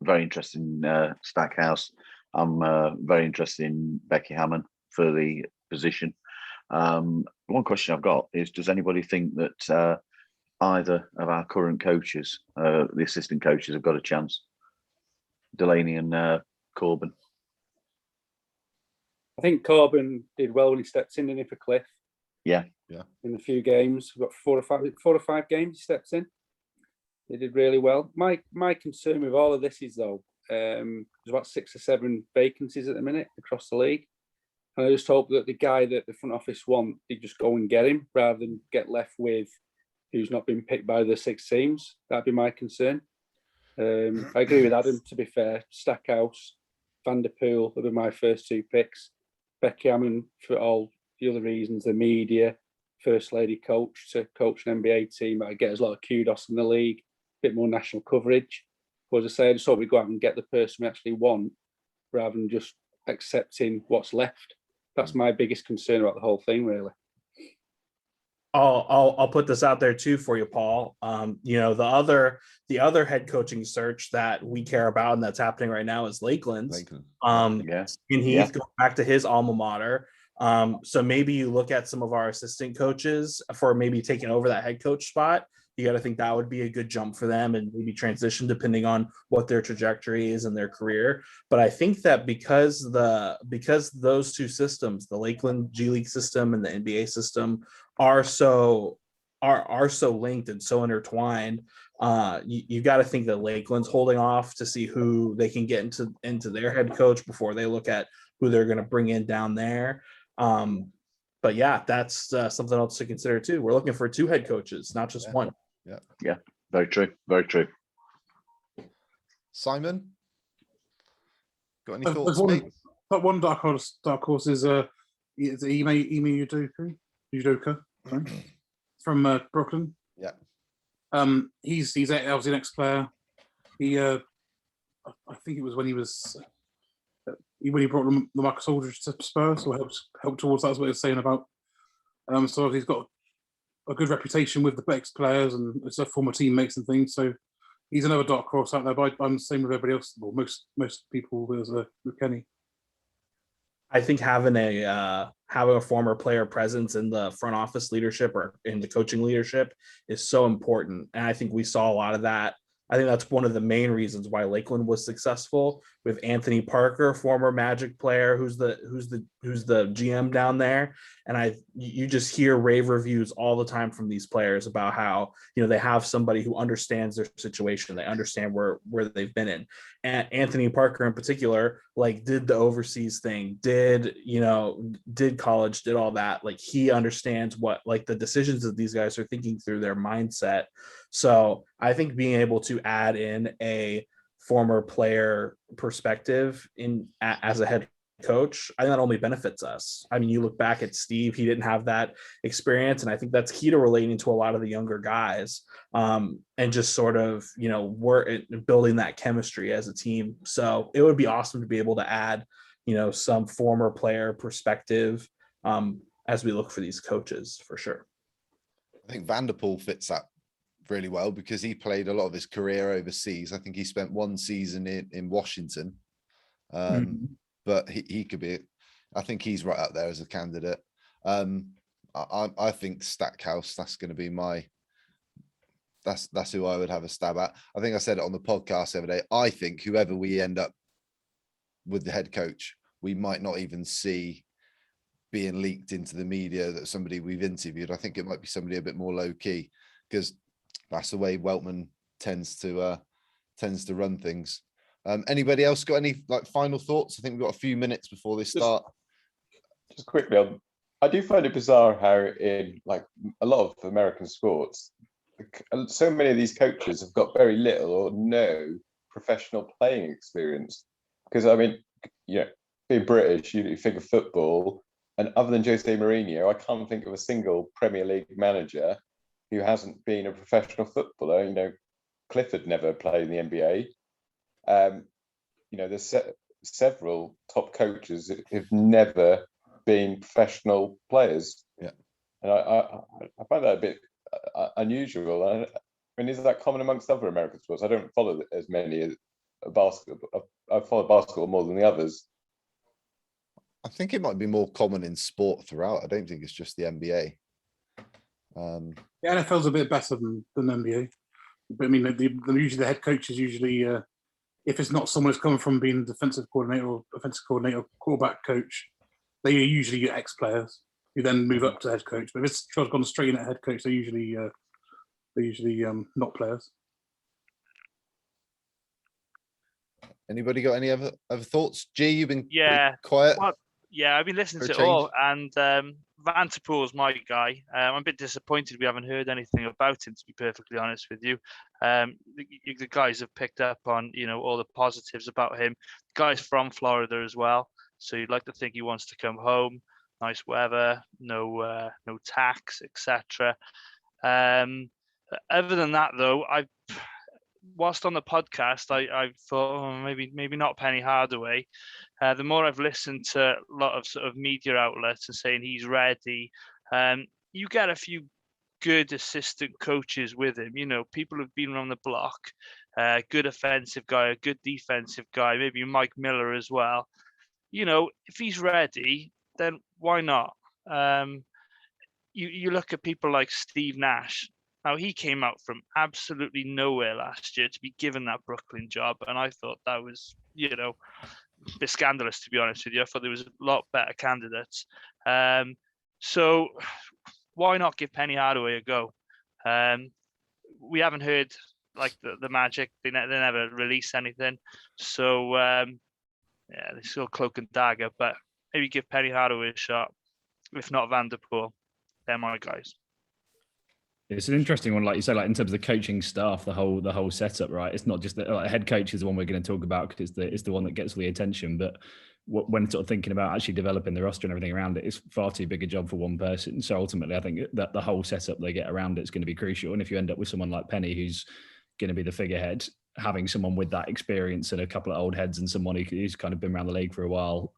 very interested in Stackhouse. I'm very interested in Becky Hammond for the position. One question I've got is, does anybody think that either of our current coaches, the assistant coaches, have got a chance? Delaney and Corbin. I think Corbin did well when he stepped in, didn't he, for Cliff? Yeah. In a few games, we've got four or five games he steps in. They did really well. My concern with all of this is, though, there's about 6 or 7 vacancies at the minute across the league. And I just hope that the guy that the front office want, they just go and get him rather than get left with who's not been picked by the 6 teams. That'd be my concern. I agree with Adam, to be fair. Stackhouse, Vanderpool will be my first 2 picks. Becky Hammond, for all the other reasons, the media, first lady coach to coach an NBA team, I get a lot of kudos in the league, a bit more national coverage. But as I say, I just hope we go out and get the person we actually want rather than just accepting what's left. That's my biggest concern about the whole thing, really. I'll put this out there too for you, Paul. You know, the other head coaching search that we care about and that's happening right now is Lakeland's. And he's going back to his alma mater. So maybe you look at some of our assistant coaches for maybe taking over that head coach spot. You got to think that would be a good jump for them and maybe transition depending on what their trajectory is in their career. But I think that because those 2 systems, the Lakeland G League system and the NBA system, are so linked and so intertwined, you got to think that Lakeland's holding off to see who they can get into their head coach before they look at who they're going to bring in down there. But yeah, that's something else to consider too. We're looking for 2 head coaches, not just one. Yeah, very true. Very true. Simon, got any thoughts, mate? One dark horse is Ime Udoka, from Brooklyn. Yeah. He's obviously an ex-player. He, I think it was when he brought LaMarcus Aldridge to Spurs, or helped towards that. That's what he was saying about. So he's got a good reputation with the ex-players and it's a former teammates and things. So he's another dark horse out there. But I'm the same with everybody else. Well, most people with Kenny. I think having a former player presence in the front office leadership or in the coaching leadership is so important, and I think we saw a lot of that. I think that's one of the main reasons why Lakeland was successful with Anthony Parker, former Magic player, who's the GM down there. And you just hear rave reviews all the time from these players about how, you know, they have somebody who understands their situation. They understand where they've been in. And Anthony Parker in particular, like, did the overseas thing, did college, did all that. Like, he understands what, like, the decisions that these guys are thinking through, their mindset. So I think being able to add in a former player perspective as a head coach, I think that only benefits us. I mean, you look back at Steve, he didn't have that experience. And I think that's key to relating to a lot of the younger guys, and just sort of, we're building that chemistry as a team. So it would be awesome to be able to add, some former player perspective as we look for these coaches for sure. I think Van der Poel fits that really well because he played a lot of his career overseas. I think he spent one season in Washington. But he could be, I think he's right up there as a candidate. I think Stackhouse, that's going to be that's who I would have a stab at. I think I said it on the podcast the other day. I think whoever we end up with the head coach, we might not even see being leaked into the media that somebody we've interviewed. I think it might be somebody a bit more low key because that's the way Weltman tends to run things. Anybody else got any final thoughts? I think we've got a few minutes before they start. Just quickly, I do find it bizarre how in a lot of American sports, so many of these coaches have got very little or no professional playing experience. Because I mean, being British, you think of football, and other than Jose Mourinho, I can't think of a single Premier League manager who hasn't been a professional footballer. Clifford never played in the NBA. There's several top coaches who've never been professional players. Yeah, and I find that a bit unusual. I mean, is that common amongst other American sports? I don't follow as many as basketball. I follow basketball more than the others. I think it might be more common in sport throughout. I don't think it's just the NBA. The NFL's a bit better than NBA. But I mean, usually the head coach is usually, if it's not someone who's coming from being defensive coordinator or offensive coordinator, quarterback coach, they usually get ex-players who then move up to head coach. But if it's gone straight in at head coach, they're usually not players. Anybody got any other thoughts? G, you've been quiet. Well, I've been listening to it all, and Van der Poel's my guy. I'm a bit disappointed we haven't heard anything about him, to be perfectly honest with you. The guys have picked up on all the positives about him. The guy's from Florida as well, so you'd like to think he wants to come home. Nice weather, no tax, etc. Other than that, though, whilst on the podcast, I thought maybe not Penny Hardaway. The more I've listened to a lot of sort of media outlets and saying he's ready, you get a few good assistant coaches with him. People who've been around the block, good offensive guy, a good defensive guy, maybe Mike Miller as well. If he's ready, then why not? You look at people like Steve Nash. Now, he came out from absolutely nowhere last year to be given that Brooklyn job, and I thought that was, a bit scandalous, to be honest with you. I thought there was a lot better candidates. So why not give Penny Hardaway a go? We haven't heard the Magic. They never release anything. So they're still cloak and dagger, but maybe give Penny Hardaway a shot. If not Van der Poel, they're my guys. It's an interesting one, like you say, in terms of the coaching staff, the whole setup, right? It's not just that head coach is the one we're going to talk about because it's the one that gets all the attention. But when sort of thinking about actually developing the roster and everything around it, it's far too big a job for one person. So ultimately, I think that the whole setup they get around it is going to be crucial. And if you end up with someone like Penny, who's going to be the figurehead, having someone with that experience and a couple of old heads and someone who's kind of been around the league for a while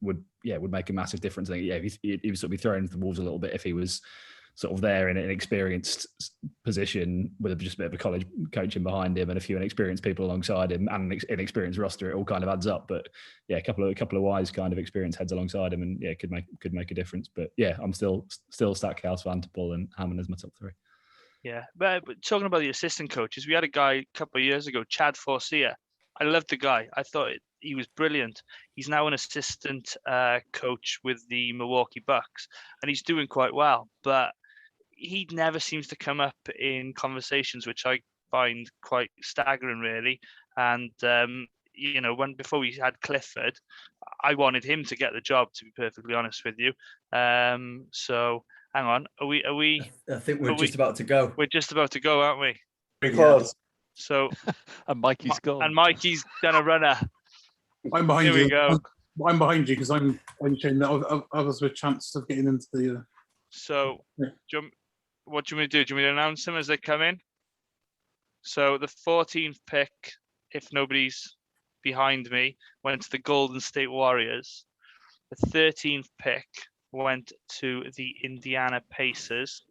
would make a massive difference. I think he would sort of be thrown into the wolves a little bit if he was sort of there in an experienced position with just a bit of a college coaching behind him and a few inexperienced people alongside him and an inexperienced roster. It all kind of adds up. But a couple of wise kind of experienced heads alongside him, and could make a difference. But I'm still Stackhouse, Van der Poel, and Hammond as my top three. Yeah, but talking about the assistant coaches, we had a guy a couple of years ago, Chad Forcia. I loved the guy. I thought he was brilliant. He's now an assistant coach with the Milwaukee Bucks, and he's doing quite well. But he never seems to come up in conversations, which I find quite staggering, really. And before we had Clifford, I wanted him to get the job, to be perfectly honest with you. So hang on, are we? I think we're just about to go. We're just about to go, aren't we? Pretty close. So and Mikey's gone. And Mikey's done a runner. I'm behind Here you. we go. I'm behind you because I'm showing that others with a chance of getting into the. So, Yeah. what do you want me to do? Do you want me to announce them as they come in? So the 14th pick, if nobody's behind me, went to the Golden State Warriors. The 13th pick went to the Indiana Pacers.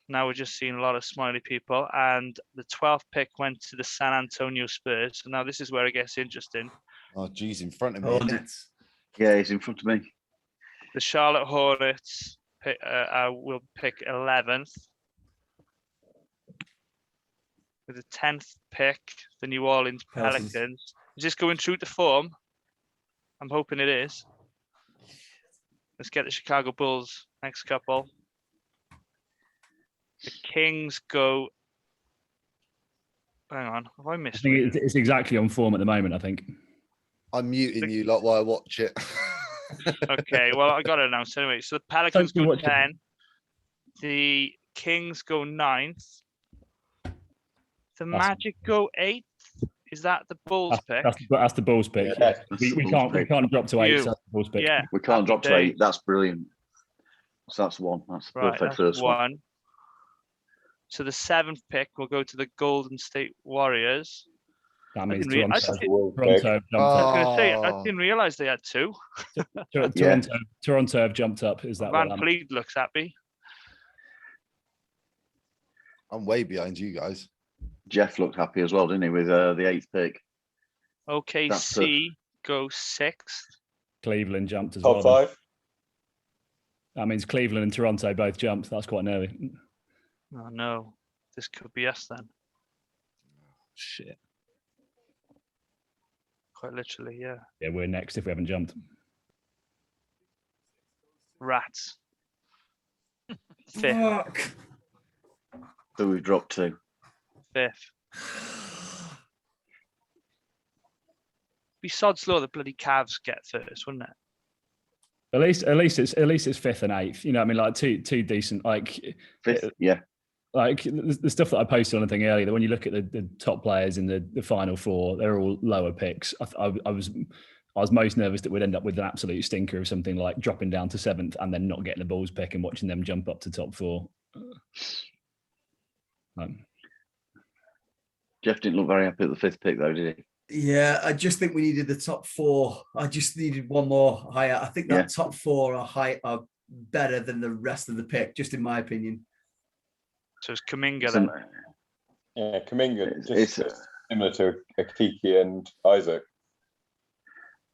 Now we're just seeing a lot of smiley people. And the 12th pick went to the San Antonio Spurs. So now this is where it gets interesting. Oh, geez, in front of me. Hornets. Yeah, he's in front of me. The Charlotte Hornets will pick 11th. With the 10th pick, the New Orleans Pelicans. Is this going true to form? I'm hoping it is. Let's get the Chicago Bulls next couple. The Kings go. Hang on, have I missed? I think it's exactly on form at the moment, I think. I'm muting you lot while I watch it. Okay, well, I got it announced anyway. So the Pelicans go 10. The Kings go 9th. The Magic go 8th. Is that the Bulls pick? That's the Bulls pick. Yeah, We can't drop to 8. So that's the Bulls pick. Yeah, we can't drop to 8. That's brilliant. So that's one. That's the right, perfect that's first one. So the 7th pick will go to the Golden State Warriors. That means Toronto. Toronto jumped up. I was going to say, I didn't realise they had 2. Toronto have jumped up. Is that Van what Fleet looks happy? I'm way behind you guys. Jeff looked happy as well, didn't he, with the 8th pick? OKC go 6th. Cleveland jumped as Top well. 5. That means Cleveland and Toronto both jumped. That's quite nervy. Oh no, this could be us then. Shit. Quite literally, yeah. Yeah, we're next if we haven't jumped. Rats. 5th. So we've dropped 2. 5th. Be sod's law the bloody Cavs get first, wouldn't it? At least it's 5th and 8th. You know what I mean? Like two decent, like 5th, yeah. Like the stuff that I posted on the thing earlier, that when you look at the top players in the final 4, they're all lower picks. I was most nervous that we'd end up with an absolute stinker of something like dropping down to 7th and then not getting the Bulls pick and watching them jump up to top 4. Jeff didn't look very happy at the 5th pick, though, did he? Yeah, I just think we needed the top 4. I just needed one more higher. I think that top 4 are better than the rest of the pick, just in my opinion. So it's Kuminga then. Yeah, Kuminga, just similar to Akiki and Isaac.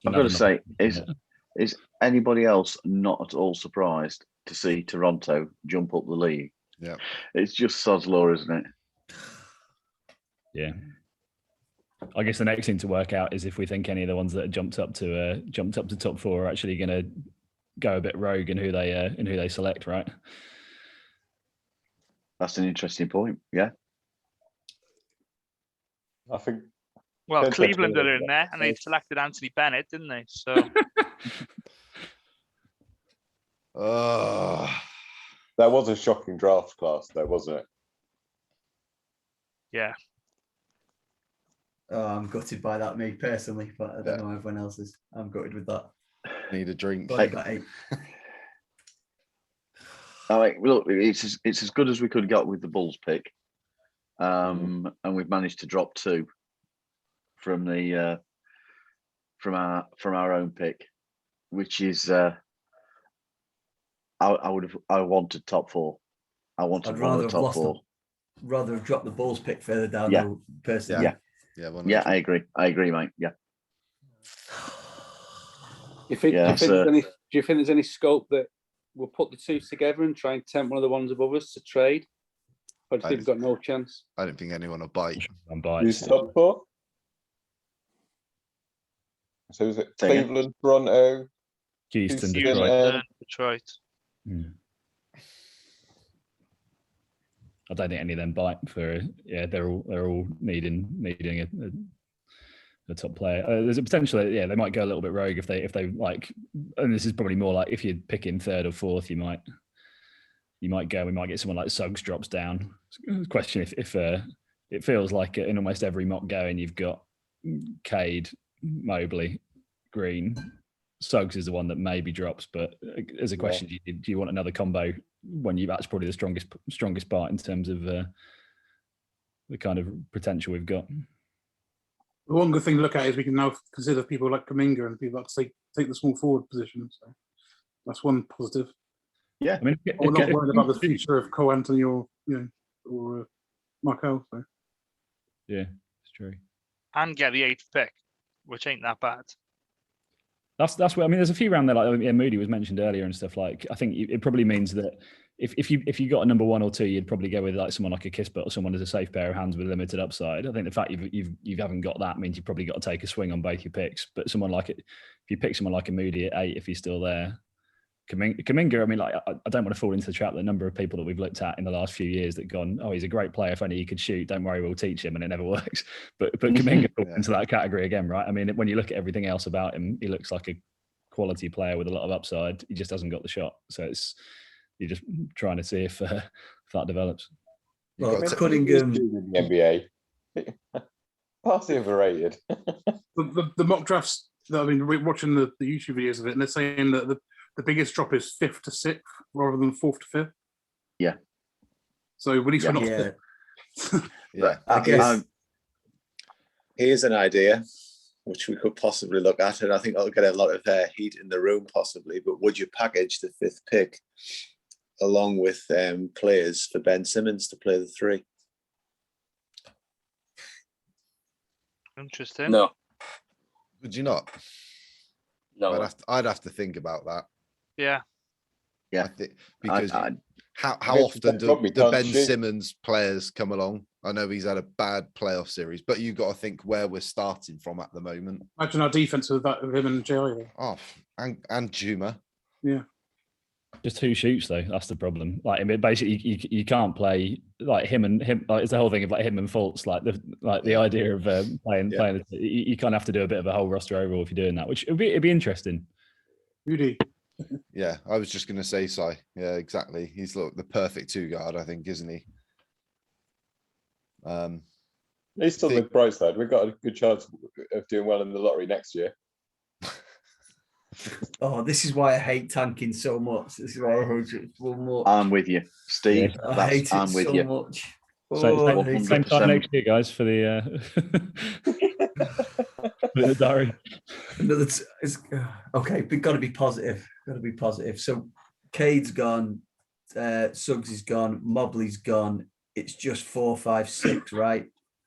I've got to say, is anybody else not at all surprised to see Toronto jump up the league? Yeah. It's just sod's law, isn't it? Yeah. I guess the next thing to work out is if we think any of the ones that have jumped up to top 4 are actually going to go a bit rogue in who they select, right? That's an interesting point. Yeah. I think. Well, Cleveland are in there, and they selected Anthony Bennett, didn't they? So. That was a shocking draft class, though, wasn't it? Yeah. Oh, I'm gutted by that, me personally, but I don't know everyone else is. I'm gutted with that. Need a drink. But I got 8. All right, look, it's as good as we could have got with the Bulls pick, and we've managed to drop 2 from the from our own pick, which is I wanted top 4. I wanted I'd rather have top lost 4. Rather have dropped the Bulls pick further down. Yeah. Though, personally. Yeah, I agree, mate. Yeah. Do you think there's any scope that we'll put the 2 together and try and tempt one of the ones above us to trade? Or do you think we've got no chance? I don't think anyone will bite. Who's top 4? So is it Cleveland, Toronto, Houston, Detroit? I don't think any of them bite for. Yeah, they're all needing a top player. There's a potential. Yeah, they might go a little bit rogue if they like. And this is probably more like if you're picking 3rd or 4th, you might go. We might get someone like Suggs drops down. Question if it feels like in almost every mock going you've got Cade, Mobley, Green. Suggs is the one that maybe drops, but as a question, do you want another combo when that's probably the strongest part in terms of the kind of potential we've got? The one good thing to look at is we can now consider people like Kaminga and people that take the small forward position. So that's one positive. Yeah, I mean, we're not worried about the future of Cole Anthony or Markel. So. Yeah, it's true. And get the 8th pick, which ain't that bad. That's what I mean. There's a few around there, like Moody was mentioned earlier and stuff. Like I think it probably means that if you got a number 1 or 2, you'd probably go with like someone like a Kispert or someone as a safe pair of hands with limited upside. I think the fact you haven't got that means you've probably got to take a swing on both your picks. But someone like it, if you pick someone like a Moody at 8, if he's still there, Kaminga. I mean, like I don't want to fall into the trap. The number of people that we've looked at in the last few years that gone, oh, he's a great player. If only he could shoot. Don't worry, we'll teach him, and it never works. But Kaminga falls into that category again, right? I mean, when you look at everything else about him, he looks like a quality player with a lot of upside. He just hasn't got the shot. So you're just trying to see if that develops. Well, Cunningham in the NBA. Partly overrated. the mock drafts that I've been watching the YouTube videos of it, and they're saying that the biggest drop is 5th to 6th rather than 4th to 5th. Yeah. So at least we're not. I guess here's an idea which we could possibly look at, and I think I'll get a lot of heat in the room possibly, but would you package the 5th pick along with players for Ben Simmons to play the 3? Interesting. No. Would you not? No. I'd have to think about that. Yeah. Yeah. Because how often do the Ben Simmons players come along? I know he's had a bad playoff series, but you got to think where we're starting from at the moment. Imagine our defense with that of him and J.I. Oh, and Juma. Yeah. Just who shoots though? That's the problem. Like, I mean, basically, you can't play like him. Like, it's the whole thing of like him and Fultz. Like the idea of playing. You kind of have to do a bit of a whole roster overall if you're doing that, which it'd be interesting. Rudy. Yeah, I was just going to say, Si. Yeah, exactly. He's the perfect 2 guard, I think, isn't he? He's still the bright side. We've got a good chance of doing well in the lottery next year. Oh, this is why I hate tanking so much. This is why I hate it so much. I'm with you, Steve. Yeah, I hate it so much. So same time next year, guys, for the for the diary. Okay, we've got to be positive. Got to be positive. So, Cade's gone, Suggs is gone, Mobley's gone. It's just 4, 5, 6, right?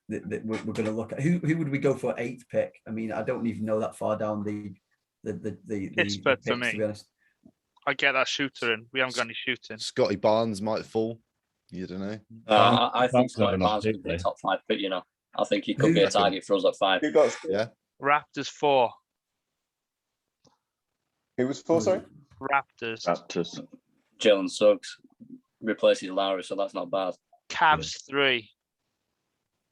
That we're going to look at. Who would we go for 8th pick? I mean, I don't even know that far down the Kispert for me. To be honest. I get that shooter in. We haven't got any shooting. Scotty Barnes might fall. You don't know. I think Scotty Barnes could be a top 5 pick. I think he could be a target for us at 5. Yeah. Raptors 4. Who was 4? Sorry. Raptors. Jalen Suggs replaces Lowry, so that's not bad. Cavs 3.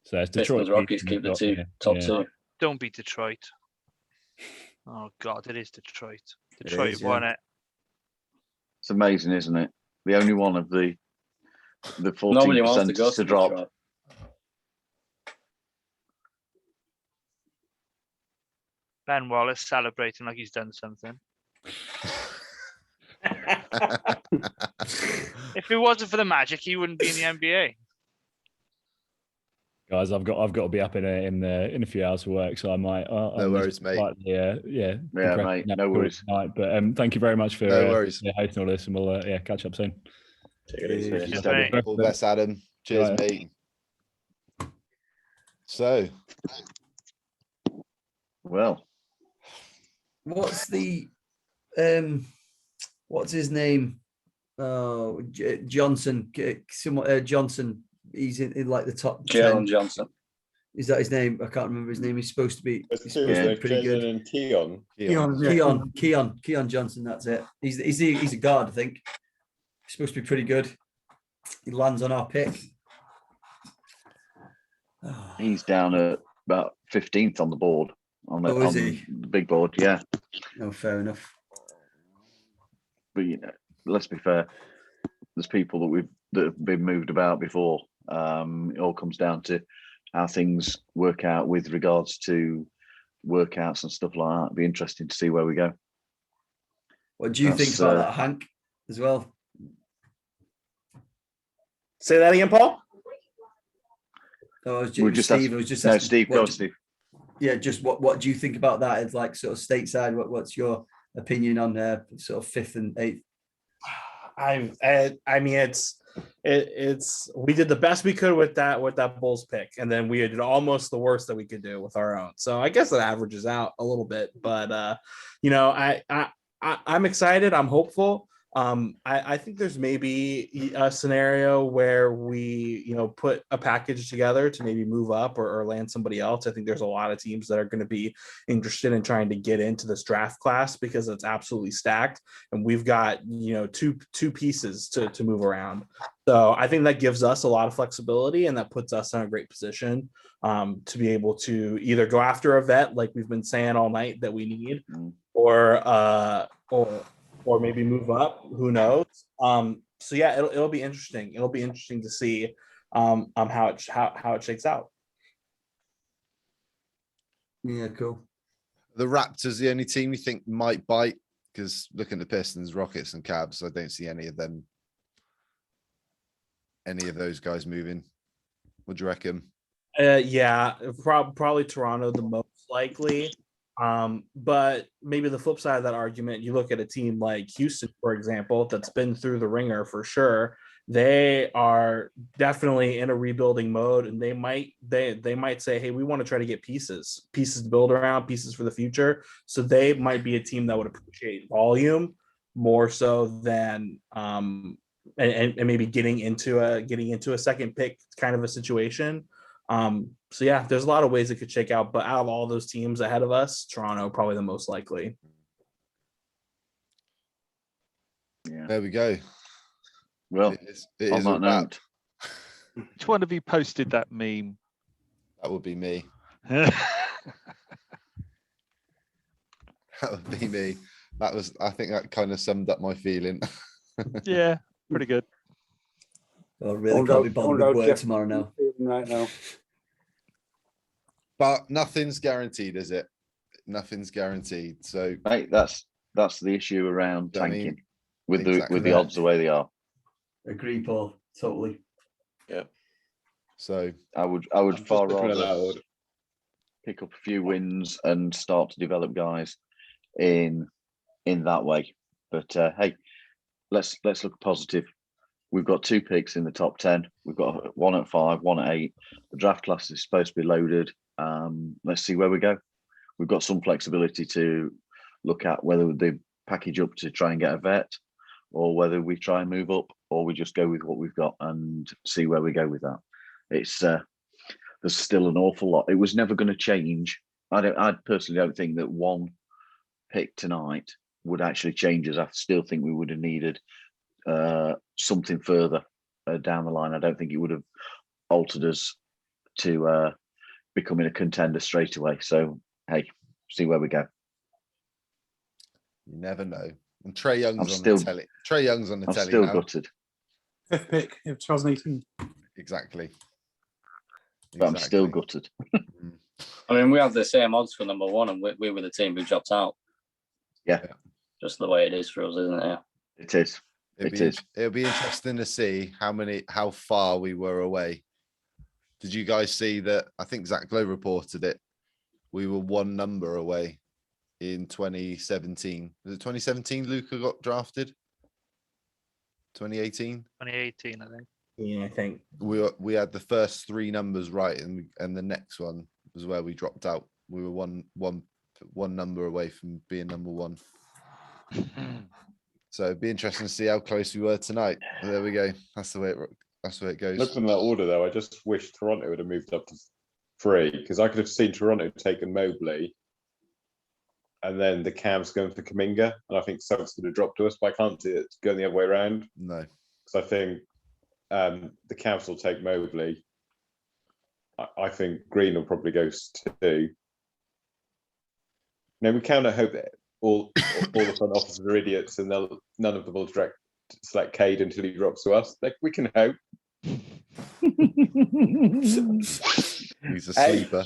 So it's Detroit. Pistons, Rockets keep the top 2. Don't be Detroit. Oh God, it is Detroit. Detroit have won it. It's amazing, isn't it? The only one of the 14% to drop. Detroit. Ben Wallace celebrating like he's done something. If it wasn't for the Magic, he wouldn't be in the NBA. Guys, I've got to be up in a few hours for work, so I might. No worries, mate. Yeah, mate. No worries. Tonight, but thank you very much for hosting all this, and we'll catch up soon. Take it easy. All the best, Adam. Cheers, mate. So, well, what's his name? Oh, Johnson. Johnson. He's in like the top 10. Johnson. Is that his name? I can't remember his name. He's supposed to be pretty good. And Keon Johnson. That's it. He's a guard, I think. He's supposed to be pretty good. He lands on our pick. He's down at about 15th on the board. On the big board, yeah. No, fair enough. But let's be fair. There's people that have been moved about before. It all comes down to how things work out with regards to workouts and stuff like that. It'd be interesting to see where we go. What do you think about that, Hank, as well? Say that again, Paul. No, I was just, Steve. I was just asking, Steve. Go, Steve. Yeah, just what do you think about that? It's like sort of stateside. What's your opinion on sort of 5th and 8th? I mean, it's we did the best we could with that Bulls pick, and then we did almost the worst that we could do with our own. So I guess that averages out a little bit, but you know, I'm excited. I'm hopeful. I think there's maybe a scenario where we, you know, put a package together to maybe move up or land somebody else. I think there's a lot of teams that are going to be interested in trying to get into this draft class because it's absolutely stacked, and we've got, you know, two pieces to move around. So I think that gives us a lot of flexibility, and that puts us in a great position to be able to either go after a vet like we've been saying all night that we need, or maybe move up. Who knows? So yeah, it'll be interesting. It'll be interesting to see how it shakes out. Yeah, cool. The Raptors, the only team you think might bite, because looking at the Pistons, Rockets, and Cavs, I don't see any of those guys moving. What do you reckon? Yeah, probably Toronto the most likely. But maybe the flip side of that argument, you look at a team like Houston, for example, that's been through the ringer for sure. They are definitely in a rebuilding mode, and they might say, hey, we want to try to get pieces to build around, pieces for the future. So they might be a team that would appreciate volume more so than and maybe getting into a second pick kind of a situation. So yeah, there's a lot of ways it could shake out, but out of all those teams ahead of us, Toronto probably the most likely. Yeah. There we go. Well, it is on that note, which one of you posted that meme? That would be me. That would be me. I think that kind of summed up my feeling. Yeah, pretty good. I really can't be bothered with work tomorrow now. Right now. But nothing's guaranteed, is it? Nothing's guaranteed. So mate, that's the issue around tanking with the odds the way they are. Agree, Paul. Totally. Yeah. So I would far rather pick up a few wins and start to develop guys in that way. But hey, let's look positive. We've got 2 picks in the top 10. We've got one at 5, one at 8. The draft class is supposed to be loaded. Let's see where we go. We've got some flexibility to look at whether they package up to try and get a vet, or whether we try and move up, or we just go with what we've got and see where we go with that. It's there's still an awful lot. It was never going to change. I personally don't think that one pick tonight would actually change us. I still think we would have needed something further down the line. I don't think it would have altered us to becoming a contender straight away. So hey, see where we go. You never know. And Trae Young's on the telly. Trae Young's on the telly. I'm still now. Gutted. 5th pick of 2018. Exactly. But I'm still gutted. I mean, we have the same odds for number 1, and we were the team who dropped out. Yeah. Just the way it is for us, isn't it? It is. It'll be interesting to see how far we were away. Did you guys see that? I think Zach Lowe reported it. We were 1 number away in 2017. Was it 2017 Luka got drafted? 2018? 2018, I think. Yeah, I think. We had the first 3 numbers right, and the next one was where we dropped out. We were one number away from being number 1. So it'd be interesting to see how close we were tonight. But there we go. That's the way it goes. Looking at that order, though, I just wish Toronto would have moved up to 3, because I could have seen Toronto taking Mobley, and then the Cavs going for Kuminga, and I think Celtics would have dropped to us. But I can't see it going the other way around. No, because I think the Cavs will take Mobley. I think Green will probably go 2. Now we cannot hope that all the front officers are idiots, and none of them will select Cade until he drops to us. Like, we can hope. He's a sleeper.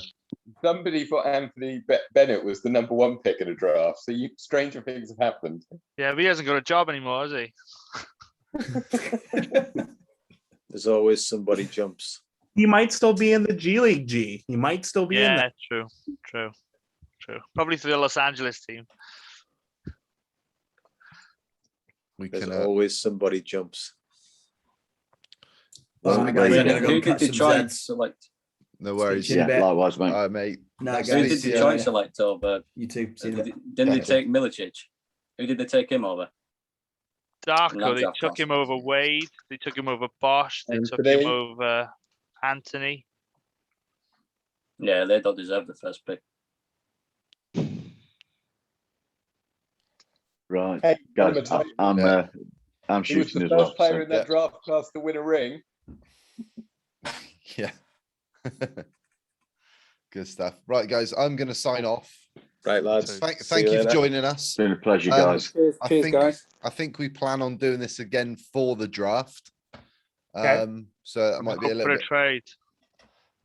somebody thought Anthony Bennett was the #1 pick in a draft. So stranger things have happened. Yeah, but he hasn't got a job anymore, has he? There's always somebody jumps. He might still be in the G League G. He might still be in Yeah, that. true. Probably for the Los Angeles team. There's always somebody jumps. Well, Well, guys, mate, I'm gonna go Who catch did some Detroit Zeds. select? No worries. Speak to you in a Yeah, bit. likewise, mate. All right, mate. No, Next Who guys. week, did see you Detroit later. select over? You too. See you in a bit. Didn't they Better. take Milicic? Who did they take him over? Darko, they draft took class. him over Wade. They took him over Bosch. They took Anthony. him over Anthony. Yeah, they don't deserve the first pick. Right, Hey, guys, I'm He was shooting the as well. first player So. in that draft class to win a ring. Yeah. Good stuff. Right, guys, I'm going to sign off. Right, lads. Thank See you for later. joining us. It's been a pleasure, guys. Cheers, guys. I think we plan on doing this again for the draft. Okay. So that might be a Hope little for a bit. trade.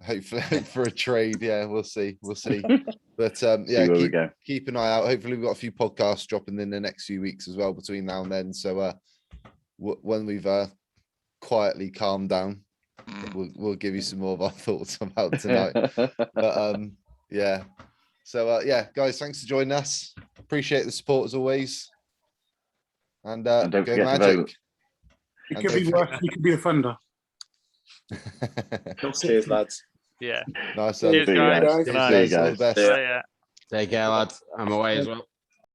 Hopefully, hope for a trade. Yeah, we'll see. But yeah, See where we go. keep an eye out. Hopefully, we've got a few podcasts dropping in the next few weeks as well between now and then. So when we've quietly calmed down, we'll give you some more of our thoughts about tonight. But yeah. So yeah, guys, thanks for joining us. Appreciate the support as always. And And don't go forget to Magic. vote. It And could don't be worse. You could be a funder. Cheers, lads. Yeah. Nice one. Cheers, guys. Cheers, See you guys. All the guys. best. Yeah. Take care, lads. I'm away as well.